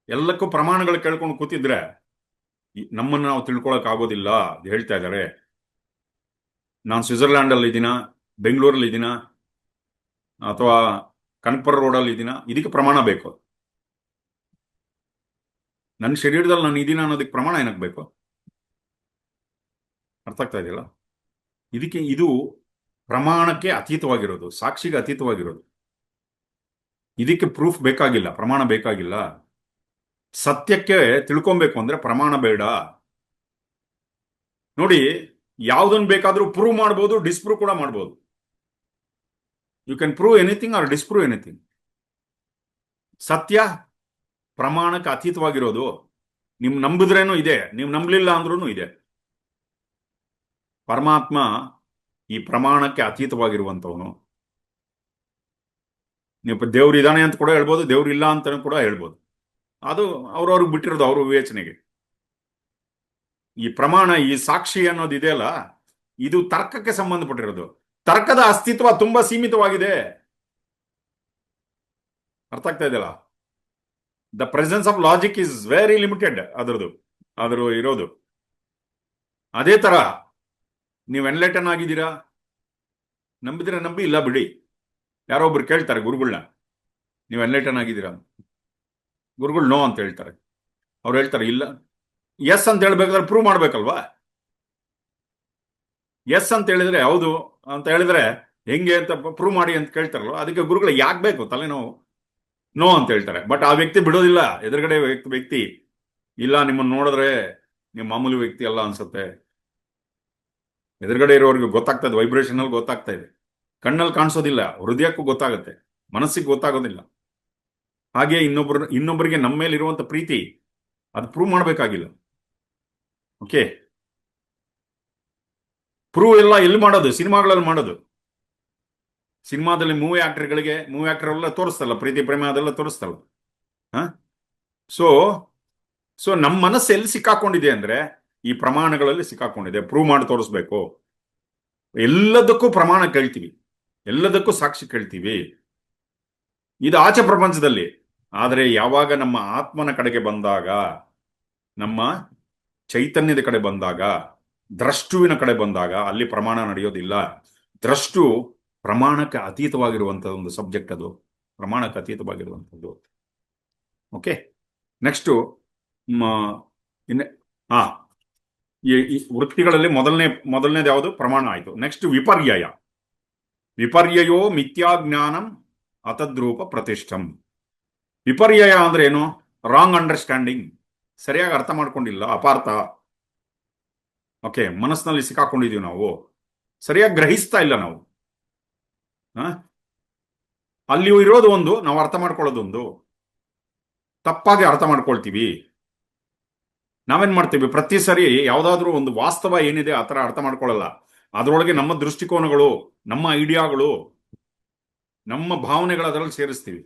ಎಲ್ಲಕ್ಕೂ ಪ್ರಮಾಣಗಳು ಕೇಳ್ಕೊಂಡು ಕೂತಿದ್ರೆ ನಮ್ಮನ್ನು ನಾವು ತಿಳ್ಕೊಳಕ್ ಆಗೋದಿಲ್ಲ. ಹೇಳ್ತಾ ಇದ್ದಾರೆ, ನಾನು ಸ್ವಿಟ್ಜರ್ಲ್ಯಾಂಡ್ ಅಲ್ಲಿ ಇದ್ದೀನ, ಬೆಂಗಳೂರಲ್ಲಿ ಇದ್ದೀನ, ಅಥವಾ ಕನಕಪುರ ರೋಡಲ್ಲಿ ಇದ್ದೀನ, ಇದಕ್ಕೆ ಪ್ರಮಾಣ ಬೇಕು. ನನ್ನ ಶರೀರದಲ್ಲಿ ನಾನು ಇದೀನ ಅನ್ನೋದಕ್ಕೆ ಪ್ರಮಾಣ ಏನಕ್ಕೆ ಬೇಕು? ಅರ್ಥ ಆಗ್ತಾ ಇದೆಯಲ್ಲ? ಇದು ಪ್ರಮಾಣಕ್ಕೆ ಅತೀತವಾಗಿರೋದು, ಸಾಕ್ಷಿಗೆ ಅತೀತವಾಗಿರೋದು. ಇದಕ್ಕೆ ಪ್ರೂಫ್ ಬೇಕಾಗಿಲ್ಲ, ಪ್ರಮಾಣ ಬೇಕಾಗಿಲ್ಲ. ಸತ್ಯಕ್ಕೆ ತಿಳ್ಕೊಬೇಕು ಅಂದ್ರೆ ಪ್ರಮಾಣ ಬೇಡ. ನೋಡಿ, ಯಾವುದನ್ನು ಬೇಕಾದ್ರೂ ಪ್ರೂವ್ ಮಾಡ್ಬೋದು, ಡಿಸ್ಪ್ರೂವ್ ಕೂಡ ಮಾಡ್ಬೋದು. You can prove anything or disprove anything. ಸತ್ಯ ಪ್ರಮಾಣಕ್ಕೆ ಅತೀತವಾಗಿರೋದು. ನೀವು ನಂಬಿದ್ರೇನೂ ಇದೆ, ನೀವು ನಂಬಲಿಲ್ಲ ಅಂದ್ರೂ ಇದೆ. ಪರಮಾತ್ಮ ಈ ಪ್ರಮಾಣಕ್ಕೆ ಅತೀತವಾಗಿರುವಂತವನು. ನೀವು ದೇವ್ರು ಇದ್ದಾನೆ ಅಂತ ಕೂಡ ಹೇಳ್ಬೋದು, ದೇವ್ರು ಇಲ್ಲ ಅಂತ ಕೂಡ ಹೇಳ್ಬೋದು. ಅದು ಅವ್ರವ್ರಿಗೆ ಬಿಟ್ಟಿರೋದು, ಅವ್ರ ವಿವೇಚನೆಗೆ. ಈ ಪ್ರಮಾಣ, ಈ ಸಾಕ್ಷಿ ಅನ್ನೋದು ಇದೆಯಲ್ಲ, ಇದು ತರ್ಕಕ್ಕೆ ಸಂಬಂಧಪಟ್ಟಿರೋದು. ತರ್ಕದ ಅಸ್ತಿತ್ವ ತುಂಬಾ ಸೀಮಿತವಾಗಿದೆ. ಅರ್ಥ ಆಗ್ತಾ ಇದೆಯಲ್ಲ? The presence of logic is very limited. ಅದ್ರ ಇರೋದು. ಅದೇ ತರ ನೀವು ಎನ್ಲೈಟನ್ ಆಗಿದ್ದೀರಾ, ನಂಬಿದ್ರೆ ನಂಬಿ, ಇಲ್ಲ ಬಿಡಿ. ಯಾರೋ ಒಬ್ರು ಕೇಳ್ತಾರೆ ಗುರುಗಳನ್ನ, ನೀವು ಎನ್ಲೈಟನ್ ಆಗಿದ್ದೀರಾ? ಗುರುಗಳು ನೋ ಅಂತ ಹೇಳ್ತಾರೆ. ಅವ್ರು ಹೇಳ್ತಾರೆ ಇಲ್ಲ, ಎಸ್ ಅಂತ ಹೇಳ್ಬೇಕಾದ್ರೆ ಪ್ರೂವ್ ಮಾಡ್ಬೇಕಲ್ವಾ? ಎಸ್ ಅಂತ ಹೇಳಿದ್ರೆ ಹೌದು ಅಂತ ಹೇಳಿದ್ರೆ ಹೆಂಗೆ ಅಂತ ಪ್ರೂವ್ ಮಾಡಿ ಅಂತ ಕೇಳ್ತಾರಲ್ವ. ಅದಕ್ಕೆ ಗುರುಗಳು ಯಾಕೆ ಬೇಕು ತಲೆನೋವು? ನೋ ಅಂತ ಹೇಳ್ತಾರೆ. ಬಟ್ ಆ ವ್ಯಕ್ತಿ ಬಿಡೋದಿಲ್ಲ. ಎದುರುಗಡೆ ವ್ಯಕ್ತಿ ಇಲ್ಲ, ನಿಮ್ಮನ್ನು ನೋಡಿದ್ರೆ ನೀವು ಮಾಮೂಲಿ ವ್ಯಕ್ತಿ ಅಲ್ಲ ಅನ್ಸುತ್ತೆ. ಎದುರುಗಡೆ ಇರೋರಿಗೆ ಗೊತ್ತಾಗ್ತಾ ಇದೆ, ವೈಬ್ರೇಷನ್ ಅಲ್ಲಿ ಗೊತ್ತಾಗ್ತಾ ಇದೆ. ಕಣ್ಣಲ್ಲಿ ಕಾಣಿಸೋದಿಲ್ಲ, ಹೃದಯಕ್ಕೂ ಗೊತ್ತಾಗುತ್ತೆ, ಮನಸ್ಸಿಗೆ ಗೊತ್ತಾಗೋದಿಲ್ಲ. ಹಾಗೆ ಇನ್ನೊಬ್ಬರಿಗೆ ನಮ್ಮ ಮೇಲೆ ಇರುವಂತ ಪ್ರೀತಿ ಅದು ಪ್ರೂವ್ ಮಾಡಬೇಕಾಗಿಲ್ಲ. ಓಕೆ, ಪ್ರೂವ್ ಎಲ್ಲ ಎಲ್ಲಿ ಮಾಡೋದು? ಸಿನಿಮಾಗಳಲ್ಲಿ ಮಾಡೋದು. ಸಿನಿಮಾದಲ್ಲಿ ಮೂವಿ ಆಕ್ಟರ್ ಎಲ್ಲ ತೋರಿಸ್ತಲ್ಲ, ಪ್ರೀತಿ ಪ್ರೇಮ ಅದೆಲ್ಲ ತೋರಿಸ್ತಲ್ಲ. ಸೊ ನಮ್ಮ ಮನಸ್ಸು ಎಲ್ಲಿ ಸಿಕ್ಕಾಕೊಂಡಿದೆ ಅಂದ್ರೆ ಈ ಪ್ರಮಾಣಗಳಲ್ಲಿ ಸಿಕ್ಕಾಕೊಂಡಿದೆ. ಪ್ರೂವ್ ಮಾಡಿ ತೋರಿಸ್ಬೇಕು. ಎಲ್ಲದಕ್ಕೂ ಪ್ರಮಾಣ ಕೇಳ್ತೀವಿ, ಎಲ್ಲದಕ್ಕೂ ಸಾಕ್ಷಿ ಕೇಳ್ತೀವಿ. ಇದು ಆಚೆ ಪ್ರಪಂಚದಲ್ಲಿ. ಆದರೆ ಯಾವಾಗ ನಮ್ಮ ಆತ್ಮನ ಕಡೆಗೆ ಬಂದಾಗ, ನಮ್ಮ ಚೈತನ್ಯದ ಕಡೆ ಬಂದಾಗ, ದ್ರಷ್ಟುವಿನ ಕಡೆ ಬಂದಾಗ ಅಲ್ಲಿ ಪ್ರಮಾಣ ನಡೆಯೋದಿಲ್ಲ. ದ್ರಷ್ಟು ಪ್ರಮಾಣಕ್ಕೆ ಅತೀತವಾಗಿರುವಂತಹ ಒಂದು ಸಬ್ಜೆಕ್ಟ್. ಅದು ಪ್ರಮಾಣಕ್ಕೆ ಅತೀತವಾಗಿರುವಂಥದ್ದು. ಓಕೆ, ನೆಕ್ಸ್ಟು ಇನ್ನು ಹಾ ಈ ವೃತ್ತಿಗಳಲ್ಲಿ ಮೊದಲನೇದು ಯಾವುದು? ಪ್ರಮಾಣ ಆಯಿತು. ನೆಕ್ಸ್ಟ್ ವಿಪರ್ಯಯ. ವಿಪರ್ಯಯೋ ಮಿಥ್ಯಾಜ್ಞಾನಂ ಅತದ್ರೂಪ ಪ್ರತಿಷ್ಠಂ. ವಿಪರ್ಯಯ ಅಂದ್ರೆ ಏನು? ರಾಂಗ್ ಅಂಡರ್ಸ್ಟ್ಯಾಂಡಿಂಗ್, ಸರಿಯಾಗಿ ಅರ್ಥ ಮಾಡ್ಕೊಂಡಿಲ್ಲ, ಅಪಾರ್ಥ. ಓಕೆ, ಮನಸ್ಸಿನಲ್ಲಿ ಸಿಕ್ಕಾಕೊಂಡಿದೀವಿ ನಾವು, ಸರಿಯಾಗಿ ಗ್ರಹಿಸ್ತಾ ಇಲ್ಲ ನಾವು. ಅಲ್ಲಿ ಇರೋದು ಒಂದು, ನಾವು ಅರ್ಥ ಮಾಡ್ಕೊಳ್ಳೋದೊಂದು, ತಪ್ಪಾಗಿ ಅರ್ಥ ಮಾಡ್ಕೊಳ್ತೀವಿ. ನಾವೇನ್ ಮಾಡ್ತೀವಿ, ಪ್ರತಿ ಸರಿ ಯಾವ್ದಾದ್ರು ಒಂದು ವಾಸ್ತವ ಏನಿದೆ ಆ ಥರ ಅರ್ಥ ಮಾಡ್ಕೊಳ್ಳಲ್ಲ. ಅದರೊಳಗೆ ನಮ್ಮ ದೃಷ್ಟಿಕೋನಗಳು, ನಮ್ಮ ಐಡಿಯಾಗಳು, ನಮ್ಮ ಭಾವನೆಗಳು ಅದರಲ್ಲಿ ಸೇರಿಸ್ತೀವಿ.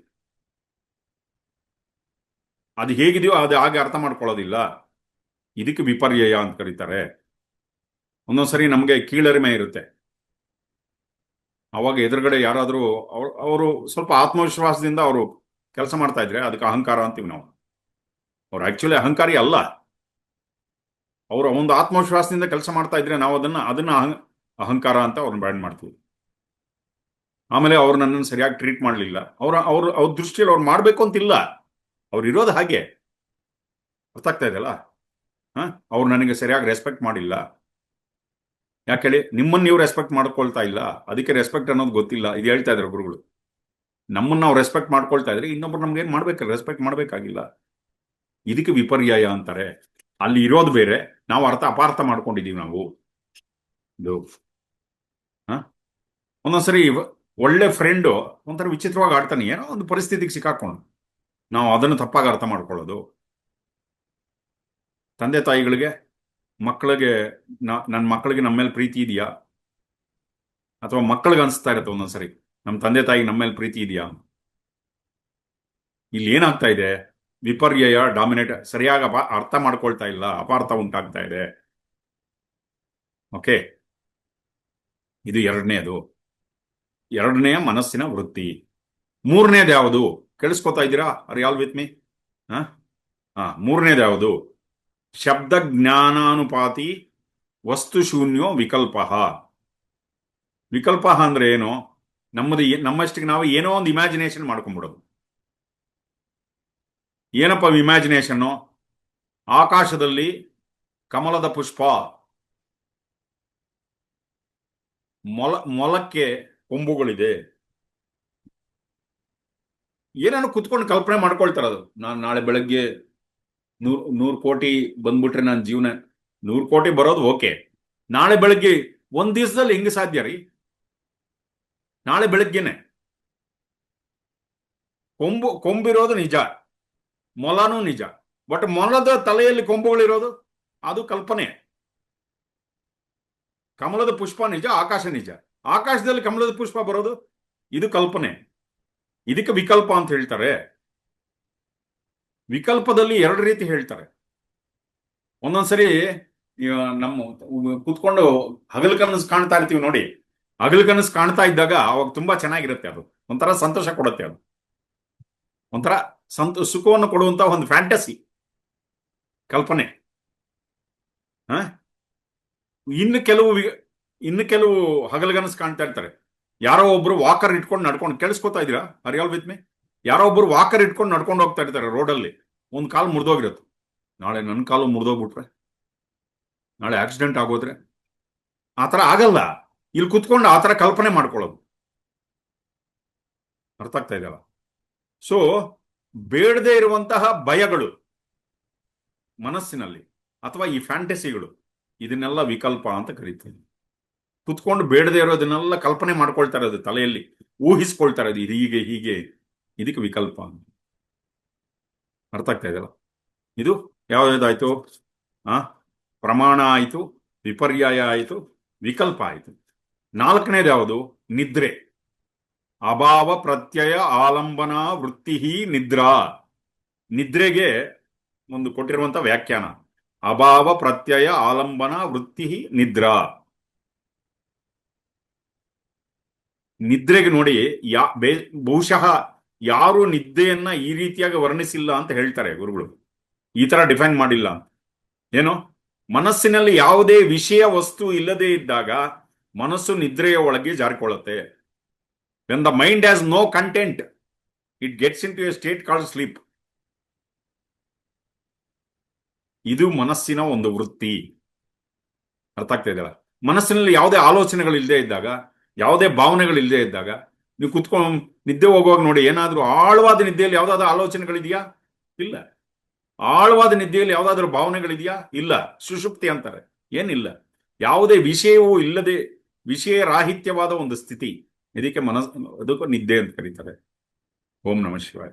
ಅದು ಹೇಗಿದೆಯೋ ಅದು ಹಾಗೆ ಅರ್ಥ ಮಾಡ್ಕೊಳ್ಳೋದಿಲ್ಲ. ಇದಕ್ಕೆ ವಿಪರ್ಯಯ ಅಂತ ಕರೀತಾರೆ. ಒಂದೊಂದ್ಸರಿ ನಮಗೆ ಕೀಳರಿಮೆ ಇರುತ್ತೆ. ಅವಾಗ ಎದುರುಗಡೆ ಯಾರಾದರೂ ಅವರು ಸ್ವಲ್ಪ ಆತ್ಮವಿಶ್ವಾಸದಿಂದ ಅವರು ಕೆಲಸ ಮಾಡ್ತಾ ಇದ್ರೆ ಅದಕ್ಕೆ ಅಹಂಕಾರ ಅಂತೀವಿ ನಾವು. ಅವ್ರು ಆಕ್ಚುಲಿ ಅಹಂಕಾರಿ ಅಲ್ಲ, ಅವರು ಒಂದು ಆತ್ಮವಿಶ್ವಾಸದಿಂದ ಕೆಲಸ ಮಾಡ್ತಾ ಇದ್ರೆ ನಾವು ಅದನ್ನ ಅಹಂಕಾರ ಅಂತ ಅವ್ರನ್ನ ಬ್ಯಾನ್ ಮಾಡ್ತೀವಿ. ಆಮೇಲೆ ಅವ್ರು ನನ್ನನ್ನು ಸರಿಯಾಗಿ ಟ್ರೀಟ್ ಮಾಡಲಿಲ್ಲ, ಅವ್ರ ದೃಷ್ಟಿಯಲ್ಲಿ ಅವ್ರು ಮಾಡಬೇಕು ಅಂತಿಲ್ಲ, ಅವ್ರು ಇರೋದು ಹಾಗೆ. ಅರ್ಥ ಆಗ್ತಾ ಇದೆಯಲ್ಲ? ಅವ್ರು ನನಗೆ ಸರಿಯಾಗಿ ರೆಸ್ಪೆಕ್ಟ್ ಮಾಡಿಲ್ಲ. ಯಾಕೆ ಹೇಳಿ? ನಿಮ್ಮನ್ನು ನೀವು ರೆಸ್ಪೆಕ್ಟ್ ಮಾಡ್ಕೊಳ್ತಾ ಇಲ್ಲ, ಅದಕ್ಕೆ ರೆಸ್ಪೆಕ್ಟ್ ಅನ್ನೋದು ಗೊತ್ತಿಲ್ಲ. ಇದು ಹೇಳ್ತಾ ಇದ್ದಾರೆ ಗುರುಗಳು. ನಮ್ಮನ್ನು ನಾವು ರೆಸ್ಪೆಕ್ಟ್ ಮಾಡ್ಕೊಳ್ತಾ ಇದ್ರೆ ಇನ್ನೊಬ್ರು ನಮ್ಗೆ ಏನ್ ಮಾಡ್ಬೇಕು? ರೆಸ್ಪೆಕ್ಟ್ ಮಾಡ್ಬೇಕಾಗಿಲ್ಲ. ಇದಕ್ಕೆ ವಿಪರ್ಯಯ ಅಂತಾರೆ. ಅಲ್ಲಿ ಇರೋದು ಬೇರೆ, ನಾವು ಅಪಾರ್ಥ ಮಾಡ್ಕೊಂಡಿದೀವಿ ನಾವು. ಇದು ಒಂದೊಂದ್ಸರಿ ಒಳ್ಳೆ ಫ್ರೆಂಡು ಒಂಥರ ವಿಚಿತ್ರವಾಗಿ ಆಡ್ತಾನೆ, ಏನೋ ಒಂದು ಪರಿಸ್ಥಿತಿಗೆ ಸಿಕ್ಕಾಕೊಂಡು ನಾವು ಅದನ್ನು ತಪ್ಪಾಗಿ ಅರ್ಥ ಮಾಡ್ಕೊಳ್ಳೋದು. ತಂದೆ ತಾಯಿಗಳಿಗೆ ಮಕ್ಕಳಿಗೆ ನನ್ನ ಮಕ್ಕಳಿಗೆ ನಮ್ಮ ಮೇಲೆ ಪ್ರೀತಿ ಇದೆಯಾ, ಅಥವಾ ಮಕ್ಕಳಿಗೆ ಅನಿಸ್ತಾ ಇರುತ್ತೆ ಒಂದೊಂದ್ಸರಿ ನಮ್ಮ ತಂದೆ ತಾಯಿಗೆ ನಮ್ಮ ಮೇಲೆ ಪ್ರೀತಿ ಇದೆಯಾ. ಇಲ್ಲಿ ಏನಾಗ್ತಾ ಇದೆ? ವಿಪರ್ಯಯ ಡಾಮಿನೇಟ್, ಸರಿಯಾಗಿ ಅರ್ಥ ಮಾಡ್ಕೊಳ್ತಾ ಇಲ್ಲ, ಅಪಾರ್ಥ ಉಂಟಾಗ್ತಾ ಇದೆ. ಓಕೆ, ಇದು ಎರಡನೆಯ ಮನಸ್ಸಿನ ವೃತ್ತಿ. ಮೂರನೇದು ಯಾವುದು? ಕೇಳಿಸ್ಕೊತಾ ಇದ್ದೀರಾ? Are all with me? ಮೂರನೇದು ಯಾವುದು? ಶಬ್ದ ಜ್ಞಾನಾನುಪಾತಿ ವಸ್ತು ಶೂನ್ಯೋ ವಿಕಲ್ಪ. ವಿಕಲ್ಪ ಅಂದ್ರೆ ಏನು? ನಮ್ಮಷ್ಟಿಗೆ ನಾವು ಏನೋ ಒಂದು ಇಮ್ಯಾಜಿನೇಷನ್ ಮಾಡ್ಕೊಂಡ್ಬಿಡೋದು. ಏನಪ್ಪ ಇಮ್ಯಾಜಿನೇಷನ್ನು? ಆಕಾಶದಲ್ಲಿ ಕಮಲದ ಪುಷ್ಪ, ಮೊಲಕ್ಕೆ ಕೊಂಬುಗಳಿದೆ, ಏನೇನು ಕುತ್ಕೊಂಡು ಕಲ್ಪನೆ ಮಾಡ್ಕೊಳ್ತಾರದು. ನಾನು ನಾಳೆ ಬೆಳಗ್ಗೆ 100 ಕೋಟಿ ಬಂದ್ಬಿಟ್ರೆ ನನ್ನ ಜೀವನ 100 ಕೋಟಿ ಬರೋದು ಓಕೆ. ನಾಳೆ ಬೆಳಗ್ಗೆ ಒಂದ್ ದಿವಸದಲ್ಲಿ ಹೆಂಗೆ ಸಾಧ್ಯ ರೀ? ನಾಳೆ ಬೆಳಗ್ಗೆನೆ ಕೊಂಬಿರೋದು ನಿಜ, ಮೊಲನೂ ನಿಜ. ಬಟ್ ಮೊಲದ ತಲೆಯಲ್ಲಿ ಕೊಂಬುಗಳಿರೋದು ಅದು ಕಲ್ಪನೆ. ಕಮಲದ ಪುಷ್ಪ ನಿಜ, ಆಕಾಶ ನಿಜ. ಆಕಾಶದಲ್ಲಿ ಕಮಲದ ಪುಷ್ಪ ಬರೋದು ಇದು ಕಲ್ಪನೆ. ಇದಕ್ಕೆ ವಿಕಲ್ಪ ಅಂತ ಹೇಳ್ತಾರೆ. ವಿಕಲ್ಪದಲ್ಲಿ ಎರಡು ರೀತಿ ಹೇಳ್ತಾರೆ. ಒಂದೊಂದ್ಸರಿ ನಮ್ಮ ಕುತ್ಕೊಂಡು ಹಗಲು ಕನಸು ಕಾಣ್ತಾ ಇರ್ತೀವಿ ನೋಡಿ. ಹಗಲು ಕನಸು ಕಾಣ್ತಾ ಇದ್ದಾಗ ಅವಾಗ ತುಂಬಾ ಚೆನ್ನಾಗಿರುತ್ತೆ. ಅದು ಒಂಥರ ಸಂತೋಷ ಕೊಡುತ್ತೆ. ಅದು ಒಂಥರ ಸುಖವನ್ನು ಕೊಡುವಂತ ಒಂದು ಫ್ಯಾಂಟಸಿ, ಕಲ್ಪನೆ. ಇನ್ನು ಕೆಲವು ಹಗಲುಗನಸು ಕಾಣ್ತಾ ಇರ್ತಾರೆ. ಯಾರೋ ಒಬ್ರು ವಾಕರ್ ಇಟ್ಕೊಂಡು ನಡ್ಕೊಂಡು, ಕೇಳಿಸ್ಕೊತಾ ಇದ್ದೀರಾ? Are all with me? ಯಾರೋ ಒಬ್ರು ವಾಕರ್ ಇಟ್ಕೊಂಡು ನಡ್ಕೊಂಡು ಹೋಗ್ತಾ ಇರ್ತಾರೆ ರೋಡಲ್ಲಿ. ಒಂದು ಕಾಲು ಮುರಿದೋಗಿರುತ್ತೆ. ನಾಳೆ ನನ್ನ ಕಾಲು ಮುರಿದೋಗ್ಬಿಟ್ರೆ, ನಾಳೆ ಆಕ್ಸಿಡೆಂಟ್ ಆಗೋದ್ರೆ, ಆತರ ಆಗಲ್ಲ. ಇಲ್ಲಿ ಕುತ್ಕೊಂಡು ಆತರ ಕಲ್ಪನೆ ಮಾಡ್ಕೊಳ್ಳೋದು. ಅರ್ಥ ಆಗ್ತಾ ಇದೆಯಲ್ಲ? ಸೊ ಬೇಡದೇ ಇರುವಂತಹ ಭಯಗಳು ಮನಸ್ಸಿನಲ್ಲಿ, ಅಥವಾ ಈ ಫ್ಯಾಂಟಸಿಗಳು, ಇದನ್ನೆಲ್ಲ ವಿಕಲ್ಪ ಅಂತ ಕರೀತೀವಿ. ಕುತ್ಕೊಂಡು ಬೇಡದೇ ಇರೋದನ್ನೆಲ್ಲ ಕಲ್ಪನೆ ಮಾಡ್ಕೊಳ್ತಾ ಇರೋದು, ತಲೆಯಲ್ಲಿ ಊಹಿಸ್ಕೊಳ್ತಾ ಇರೋದು, ಇದು ಹೀಗೆ. ಇದಕ್ಕೆ ವಿಕಲ್ಪ. ಅರ್ಥ ಆಗ್ತಾ ಇದೆಯಲ್ಲ? ಇದು ಯಾವ್ದಾಯ್ತು? ಪ್ರಮಾಣ ಆಯಿತು, ವಿಪರ್ಯಯ ಆಯಿತು, ವಿಕಲ್ಪ ಆಯಿತು. ನಾಲ್ಕನೇದು ಯಾವುದು? ನಿದ್ರೆ. ಅಭಾವ ಪ್ರತ್ಯಯ ಆಲಂಬನ ವೃತ್ತಿ ನಿದ್ರಾ. ನಿದ್ರೆಗೆ ಒಂದು ಕೊಟ್ಟಿರುವಂತ ವ್ಯಾಖ್ಯಾನ, ಅಭಾವ ಪ್ರತ್ಯಯ ಆಲಂಬನ ವೃತ್ತಿ ನಿದ್ರಾ. ನಿದ್ರೆಗೆ ನೋಡಿ, ಬಹುಶಃ ಯಾರು ನಿದ್ದೆಯನ್ನ ಈ ರೀತಿಯಾಗಿ ವರ್ಣಿಸಿಲ್ಲ ಅಂತ ಹೇಳ್ತಾರೆ ಗುರುಗಳು. ಈ ತರ ಡಿಫೈನ್ ಮಾಡಿಲ್ಲ. ಏನು? ಮನಸ್ಸಿನಲ್ಲಿ ಯಾವುದೇ ವಿಷಯ ವಸ್ತು ಇಲ್ಲದೆ ಇದ್ದಾಗ ಮನಸ್ಸು ನಿದ್ರೆಯ ಒಳಗೆ ಜಾರಿಕೊಳ್ಳುತ್ತೆ. When the mind has no content, it gets into a state called sleep. ಇದು ಮನಸ್ಸಿನ ಒಂದು ವೃತ್ತಿ. ಅರ್ಥ ಆಗ್ತಾ ಇದೆಯಲ್ಲ? ಮನಸ್ಸಿನಲ್ಲಿ ಯಾವುದೇ ಆಲೋಚನೆಗಳಿಲ್ಲದೆ ಇದ್ದಾಗ, ಯಾವುದೇ ಭಾವನೆಗಳಿಲ್ಲದೆ ಇದ್ದಾಗ, ನೀವು ಕುತ್ಕೊಂಡು ನಿದ್ದೆ ಹೋಗುವಾಗ ನೋಡಿ, ಏನಾದ್ರೂ ಆಳವಾದ ನಿದ್ದೆಯಲ್ಲಿ ಯಾವ್ದಾದ್ರು ಆಲೋಚನೆಗಳಿದೆಯಾ? ಇಲ್ಲ. ಆಳವಾದ ನಿದ್ದೆಯಲ್ಲಿ ಯಾವ್ದಾದ್ರು ಭಾವನೆಗಳಿದೆಯಾ? ಇಲ್ಲ. ಸುಷುಪ್ತಿ ಅಂತಾರೆ. ಏನಿಲ್ಲ. ಯಾವುದೇ ವಿಷಯವೂ ಇಲ್ಲದೆ ವಿಷಯ ರಾಹಿತ್ಯವಾದ ಒಂದು ಸ್ಥಿತಿ. ಇದಕ್ಕೆ ಅದಕ್ಕೂ ನಿದ್ದೆ ಅಂತ ಕರೀತಾರೆ. ಓಂ ನಮಃ ಶಿವಾಯ.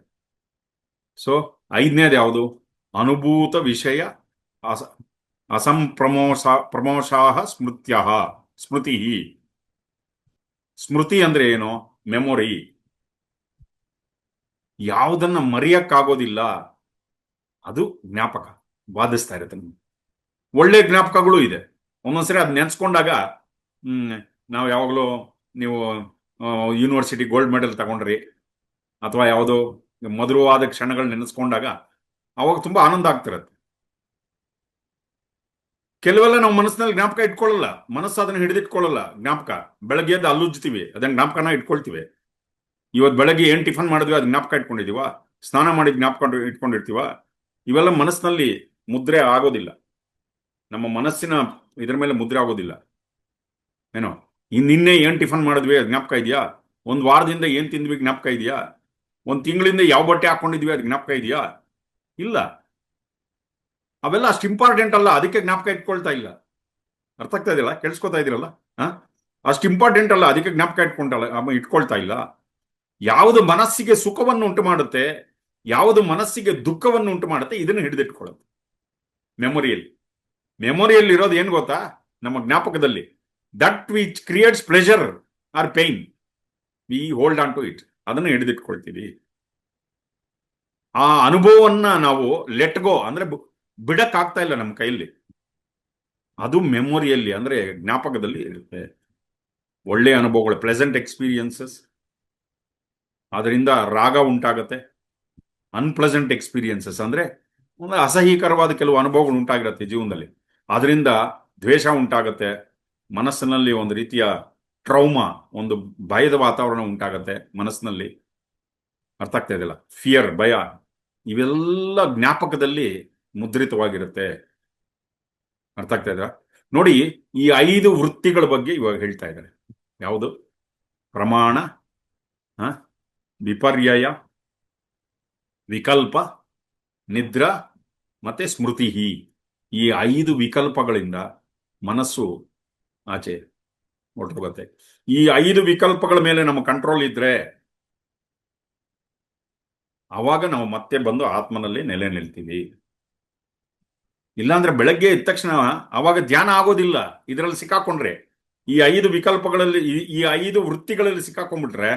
ಸೊ 5ನೇದು ಯಾವುದು? ಅನುಭೂತ ವಿಷಯ ಪ್ರಮೋಷಾಹ ಸ್ಮೃತ್ಯ. ಸ್ಮೃತಿ. ಸ್ಮೃತಿ ಅಂದ್ರೆ ಏನು? ಮೆಮೊರಿ. ಯಾವುದನ್ನ ಮರೆಯಕ್ಕಾಗೋದಿಲ್ಲ ಅದು ಜ್ಞಾಪಕ ಬಾಧಿಸ್ತಾ ಇರುತ್ತೆ. ಒಳ್ಳೆ ಜ್ಞಾಪಕಗಳು ಇದೆ. ಒಂದೊಂದ್ಸರಿ ಅದ್ ನೆನ್ಸ್ಕೊಂಡಾಗ ನಾವು ಯಾವಾಗಲೂ ನೀವು ಯೂನಿವರ್ಸಿಟಿ ಗೋಲ್ಡ್ ಮೆಡಲ್ ತಗೊಂಡ್ರಿ ಅಥವಾ ಯಾವುದೋ ಮಧುರವಾದ ಕ್ಷಣಗಳು ನೆನೆಸ್ಕೊಂಡಾಗ ಅವಾಗ ತುಂಬಾ ಆನಂದ ಆಗ್ತಿರತ್ತೆ. ಕೆಲವೆಲ್ಲ ನಾವು ಮನಸ್ಸಿನಲ್ಲಿ ಜ್ಞಾಪಕ ಇಟ್ಕೊಳ್ಳಲ್ಲ, ಮನಸ್ಸು ಅದನ್ನ ಹಿಡಿದಿಟ್ಕೊಳ್ಳಲ್ಲ. ಜ್ಞಾಪಕ ಬೆಳಗ್ಗೆ ಎದ್ದು ಅಲ್ಲುಜ್ತೀವಿ, ಅದನ್ನ ಜ್ಞಾಪಕನ ಇಟ್ಕೊಳ್ತೀವಿ. ಇವತ್ತು ಬೆಳಗ್ಗೆ ಏನ್ ಟಿಫನ್ ಮಾಡಿದ್ವಿ ಅದು ಜ್ಞಾಪಕ ಇಟ್ಕೊಂಡಿದೀವ, ಸ್ನಾನ ಮಾಡಿ ಜ್ಞಾಪಕ ಇಟ್ಕೊಂಡಿರ್ತೀವ. ಇವೆಲ್ಲ ಮನಸ್ಸಿನಲ್ಲಿ ಮುದ್ರೆ ಆಗೋದಿಲ್ಲ, ನಮ್ಮ ಮನಸ್ಸಿನ ಇದ್ರ ಮೇಲೆ ಮುದ್ರೆ ಆಗೋದಿಲ್ಲ. ಏನೋ ನಿನ್ನೆ ಏನ್ ಟಿಫನ್ ಮಾಡಿದ್ವಿ ಅದು ಜ್ಞಾಪಕ ಇದೆಯಾ? ಒಂದ್ ವಾರದಿಂದ ಏನ್ ತಿಂದ್ವಿ ಜ್ಞಾಪಕ ಇದೆಯಾ? ಒಂದ್ ತಿಂಗಳಿಂದ ಯಾವ ಬಟ್ಟೆ ಹಾಕೊಂಡಿದ್ವಿ ಅದು ಜ್ಞಾಪಕ ಇದೆಯಾ? ಇಲ್ಲ. ಅವೆಲ್ಲ ಅಷ್ಟು ಇಂಪಾರ್ಟೆಂಟ್ ಅಲ್ಲ, ಅದಕ್ಕೆ ಜ್ಞಾಪಕ ಇಟ್ಕೊಳ್ತಾ ಇಲ್ಲ. ಅರ್ಥ ಆಗ್ತಾ ಇದೆಯಲ್ಲ? ಕೇಳಿಸ್ಕೊತಾ ಇದೀರಲ್ಲ? ಅಷ್ಟು ಇಂಪಾರ್ಟೆಂಟ್ ಅಲ್ಲ, ಅದಕ್ಕೆ ಜ್ಞಾಪಕ ಇಟ್ಕೊಳ್ತಾ ಇಲ್ಲ. ಯಾವುದು ಮನಸ್ಸಿಗೆ ಸುಖವನ್ನು ಉಂಟು ಮಾಡುತ್ತೆ, ಯಾವುದು ಮನಸ್ಸಿಗೆ ದುಃಖವನ್ನು ಉಂಟು ಮಾಡುತ್ತೆ, ಇದನ್ನು ಹಿಡಿದಿಟ್ಕೊಳ್ಳುತ್ತೆ. ಮೆಮೊರಿಯಲ್ಲಿ ಇರೋದು ಏನ್ ಗೊತ್ತಾ? ನಮ್ಮ ಜ್ಞಾಪಕದಲ್ಲಿ that which creates pleasure or pain, we hold on to it. ಅದನ್ನು ಹಿಡಿದಿಟ್ಕೊಳ್ತೀವಿ. ಆ ಅನುಭವವನ್ನ ನಾವು ಲೆಟ್ ಗೋ ಅಂದ್ರೆ ಬಿಡಕ್ ಆಗ್ತಾ ಇಲ್ಲ ನಮ್ಮ ಕೈಯಲ್ಲಿ. ಅದು ಮೆಮೊರಿಯಲ್ಲಿ ಅಂದ್ರೆ ಜ್ಞಾಪಕದಲ್ಲಿ ಇರುತ್ತೆ. ಒಳ್ಳೆಯ ಅನುಭವಗಳು, ಪ್ಲೆಸೆಂಟ್ ಎಕ್ಸ್ಪೀರಿಯನ್ಸಸ್, ಅದರಿಂದ ರಾಗ ಉಂಟಾಗತ್ತೆ. ಅನ್ಪ್ಲೆಸೆಂಟ್ ಎಕ್ಸ್ಪೀರಿಯನ್ಸಸ್ ಅಂದ್ರೆ ಅಸಹ್ಯಕರವಾದ ಕೆಲವು ಅನುಭವಗಳು ಉಂಟಾಗಿರುತ್ತೆ ಜೀವನದಲ್ಲಿ, ಅದರಿಂದ ದ್ವೇಷ ಉಂಟಾಗತ್ತೆ. ಮನಸ್ಸಿನಲ್ಲಿ ಒಂದು ರೀತಿಯ ಟ್ರೌಮಾ, ಒಂದು ಭಯದ ವಾತಾವರಣ ಉಂಟಾಗತ್ತೆ ಮನಸ್ಸಿನಲ್ಲಿ. ಅರ್ಥ ಆಗ್ತಾ ಇದೆಯಲ್ಲ? ಫಿಯರ್, ಭಯ, ಇವೆಲ್ಲ ಜ್ಞಾಪಕದಲ್ಲಿ ಮುದ್ರಿತವಾಗಿರುತ್ತೆ. ಅರ್ಥ ಆಗ್ತಾ ಇದ್ರ? ನೋಡಿ, ಈ 5 ವೃತ್ತಿಗಳ ಬಗ್ಗೆ ಇವಾಗ ಹೇಳ್ತಾ ಇದ್ದಾರೆ. ಯಾವುದು? ಪ್ರಮಾಣ, ವಿಪರ್ಯಯ, ವಿಕಲ್ಪ, ನಿದ್ರಾ ಮತ್ತೆ ಸ್ಮೃತಿ. ಈ 5 ವಿಕಲ್ಪಗಳಿಂದ ಮನಸ್ಸು ಆಚೆ ಹೊರಟೋಗುತ್ತೆ. ಈ 5 ವಿಕಲ್ಪಗಳ ಮೇಲೆ ನಮ್ಮ ಕಂಟ್ರೋಲ್ ಇದ್ರೆ ಅವಾಗ ನಾವು ಮತ್ತೆ ಬಂದು ಆತ್ಮನಲ್ಲಿ ನೆಲೆ ನಿಲ್ತೀವಿ. ಇಲ್ಲಾಂದ್ರೆ ಬೆಳಗ್ಗೆ ಎದ್ದ ತಕ್ಷಣ ಅವಾಗ ಧ್ಯಾನ ಆಗೋದಿಲ್ಲ. ಇದರಲ್ಲಿ ಸಿಕ್ಕಾಕೊಂಡ್ರೆ, ಈ 5 ವಿಕಲ್ಪಗಳಲ್ಲಿ, ಈ 5 ವೃತ್ತಿಗಳಲ್ಲಿ ಸಿಕ್ಕಾಕೊಂಡ್ಬಿಟ್ರೆ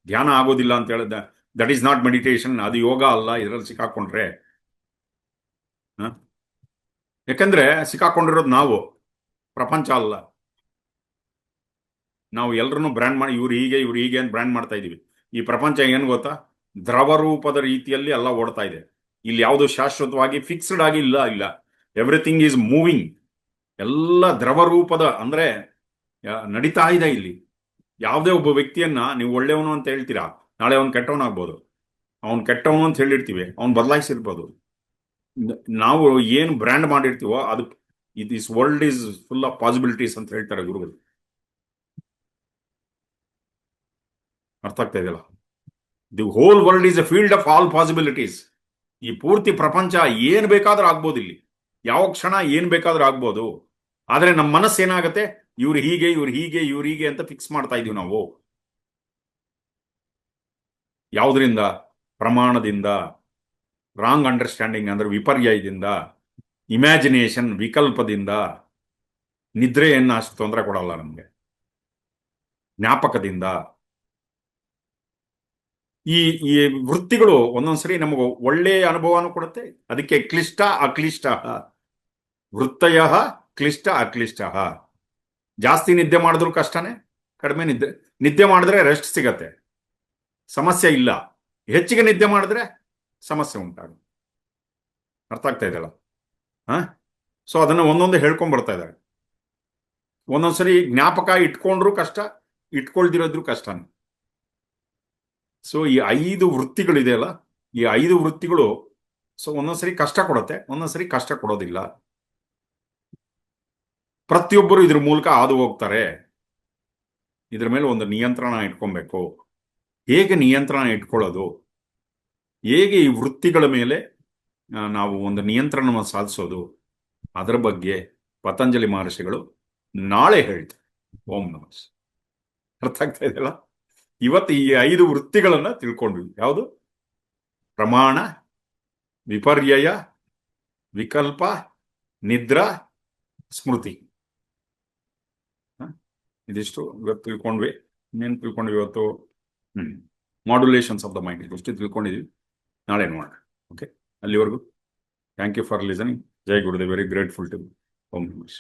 ಧ್ಯಾನ ಆಗೋದಿಲ್ಲ ಅಂತ ಹೇಳಿದ. ದಟ್ ಈಸ್ ನಾಟ್ ಮೆಡಿಟೇಷನ್, ಅದು ಯೋಗ ಅಲ್ಲ. ಇದರಲ್ಲಿ ಸಿಕ್ಕಾಕೊಂಡ್ರೆ, ಯಾಕಂದ್ರೆ ಸಿಕ್ಕಾಕೊಂಡಿರೋದು ನಾವು, ಪ್ರಪಂಚ ಅಲ್ಲ. ನಾವು ಎಲ್ಲರನ್ನು ಬ್ರ್ಯಾಂಡ್ ಮಾಡಿ ಇವ್ರು ಹೀಗೆ ಅಂತ ಬ್ರ್ಯಾಂಡ್ ಮಾಡ್ತಾ ಇದೀವಿ. ಈ ಪ್ರಪಂಚ ಏನ್ ಗೊತ್ತಾ? ದ್ರವ ರೂಪದ ರೀತಿಯಲ್ಲಿ ಎಲ್ಲ ಓಡ್ತಾ ಇದೆ. ಇಲ್ಲಿ ಯಾವುದು ಶಾಶ್ವತವಾಗಿ ಫಿಕ್ಸ್ಡ್ ಆಗಿ ಇಲ್ಲ. Everything is moving. ಎಲ್ಲ ದ್ರವ ರೂಪದ ಅಂದ್ರೆ ನಡೀತಾ ಇದೆ ಇಲ್ಲಿ. ಯಾವುದೇ ಒಬ್ಬ ವ್ಯಕ್ತಿಯನ್ನ ನೀವು ಒಳ್ಳೆಯವನು ಅಂತ ಹೇಳ್ತೀರಾ, ನಾಳೆ ಅವನು ಕೆಟ್ಟವನಾಗ್ಬೋದು. ಅವನು ಕೆಟ್ಟವನು ಅಂತ ಹೇಳಿರ್ತೀವಿ, ಅವನು ಬದಲಾಯಿಸಿರ್ಬೋದು. ನಾವು ಏನು ಬ್ರ್ಯಾಂಡ್ ಮಾಡಿರ್ತೀವೋ ಅದು, this world is full of possibilities ಅಂತ ಹೇಳ್ತಾರೆ ಗುರುಗಳು. ಅರ್ಥ ಆಗ್ತಾ ಇದೆಯಲ್ಲ? The whole world is A field of all possibilities. ಈ ಪೂರ್ತಿ ಪ್ರಪಂಚ ಏನ್ ಬೇಕಾದ್ರೂ ಆಗ್ಬೋದು. ಇಲ್ಲಿ ಯಾವ ಕ್ಷಣ ಏನ್ ಬೇಕಾದ್ರೂ ಆಗ್ಬೋದು. ಆದ್ರೆ ನಮ್ಮ ಮನಸ್ಸು ಏನಾಗುತ್ತೆ? ಇವ್ರು ಹೀಗೆ ಅಂತ ಫಿಕ್ಸ್ ಮಾಡ್ತಾ ಇದೀವಿ ನಾವು. ಯಾವುದರಿಂದ? ಪ್ರಮಾಣದಿಂದ, ರಾಂಗ್ ಅಂಡರ್ಸ್ಟ್ಯಾಂಡಿಂಗ್ ಅಂದ್ರೆ ವಿಪರ್ಯಯದಿಂದ, ಇಮ್ಯಾಜಿನೇಷನ್ ವಿಕಲ್ಪದಿಂದ. ನಿದ್ರೆಯನ್ನು ಅಷ್ಟು ತೊಂದರೆ ಕೊಡಲ್ಲ ನಮ್ಗೆ. ಜ್ಞಾಪಕದಿಂದ. ಈ ವೃತ್ತಿಗಳು ಒಂದೊಂದ್ಸರಿ ನಮಗೆ ಒಳ್ಳೆಯ ಅನುಭವನೂ ಕೊಡುತ್ತೆ. ಅದಕ್ಕೆ ಕ್ಲಿಷ್ಟ ಅಕ್ಲಿಷ್ಟ ವೃತ್ತಯ, ಕ್ಲಿಷ್ಟ ಅಕ್ಲಿಷ್ಟ. ಜಾಸ್ತಿ ನಿದ್ದೆ ಮಾಡಿದ್ರು ಕಷ್ಟನೇ, ಕಡಿಮೆ ನಿದ್ದೆ ಮಾಡಿದ್ರೆ ರೆಸ್ಟ್ ಸಿಗತ್ತೆ, ಸಮಸ್ಯೆ ಇಲ್ಲ. ಹೆಚ್ಚಿಗೆ ನಿದ್ದೆ ಮಾಡಿದ್ರೆ ಸಮಸ್ಯೆ ಉಂಟಾಗುತ್ತೆ. ಅರ್ಥ ಆಗ್ತಾ ಇದೆಯಲ್ಲ? ಸೊ ಅದನ್ನ ಒಂದೊಂದು ಹೇಳ್ಕೊಂಡ್ ಬರ್ತಾ ಇದ್ದಾರೆ. ಒಂದೊಂದ್ಸರಿ ಜ್ಞಾಪಕ ಇಟ್ಕೊಂಡ್ರು ಕಷ್ಟ, ಇಟ್ಕೊಳ್ದಿರೋದ್ರು ಕಷ್ಟನೇ. ಸೊ ಈ 5 ವೃತ್ತಿಗಳಿದೆಯಲ್ಲ, ಈ 5 ವೃತ್ತಿಗಳು ಸೊ ಒಂದೊಂದ್ಸರಿ ಕಷ್ಟ ಕೊಡುತ್ತೆ, ಒಂದೊಂದ್ಸರಿ ಕಷ್ಟ ಕೊಡೋದಿಲ್ಲ. ಪ್ರತಿಯೊಬ್ಬರು ಇದ್ರ ಮೂಲಕ ಹಾದು ಹೋಗ್ತಾರೆ. ಇದ್ರ ಮೇಲೆ ಒಂದು ನಿಯಂತ್ರಣ ಇಟ್ಕೊಬೇಕು. ಹೇಗೆ ನಿಯಂತ್ರಣ ಇಟ್ಕೊಳ್ಳೋದು, ಹೇಗೆ ಈ ವೃತ್ತಿಗಳ ಮೇಲೆ ನಾವು ಒಂದು ನಿಯಂತ್ರಣವನ್ನು ಸಾಧಿಸೋದು, ಅದರ ಬಗ್ಗೆ ಪತಂಜಲಿ ಮಹರ್ಷಿಗಳು ನಾಳೆ ಹೇಳ್ತಾರೆ. ಓಂ ನಮಃ. ಅರ್ಥ ಆಗ್ತಾ ಇದೆಯಲ್ಲ? ಇವತ್ತು ಈ 5 ವೃತ್ತಿಗಳನ್ನ ತಿಳ್ಕೊಂಡ್ವಿ. ಯಾವುದು? ಪ್ರಮಾಣ, ವಿಪರ್ಯಯ, ವಿಕಲ್ಪ, ನಿದ್ರಾ, ಸ್ಮೃತಿ. ಇದಿಷ್ಟು ಇವತ್ತು ತಿಳ್ಕೊಂಡ್ವಿ. ಇನ್ನೇನು ತಿಳ್ಕೊಂಡ್ವಿ ಇವತ್ತು? Modulations of the mind. ಇದಿಷ್ಟು ತಿಳ್ಕೊಂಡಿದ್ವಿ. ನಾಳೆ ನೋಡೋಣ. ಓಕೆ, ಅಲ್ಲಿವರೆಗೂ ಥ್ಯಾಂಕ್ ಯು ಫಾರ್ ಲಿಸನಿಂಗ್. ಜೈ ಗುರುದೇವ್. Very grateful to. ಓಂ ನಮಃ.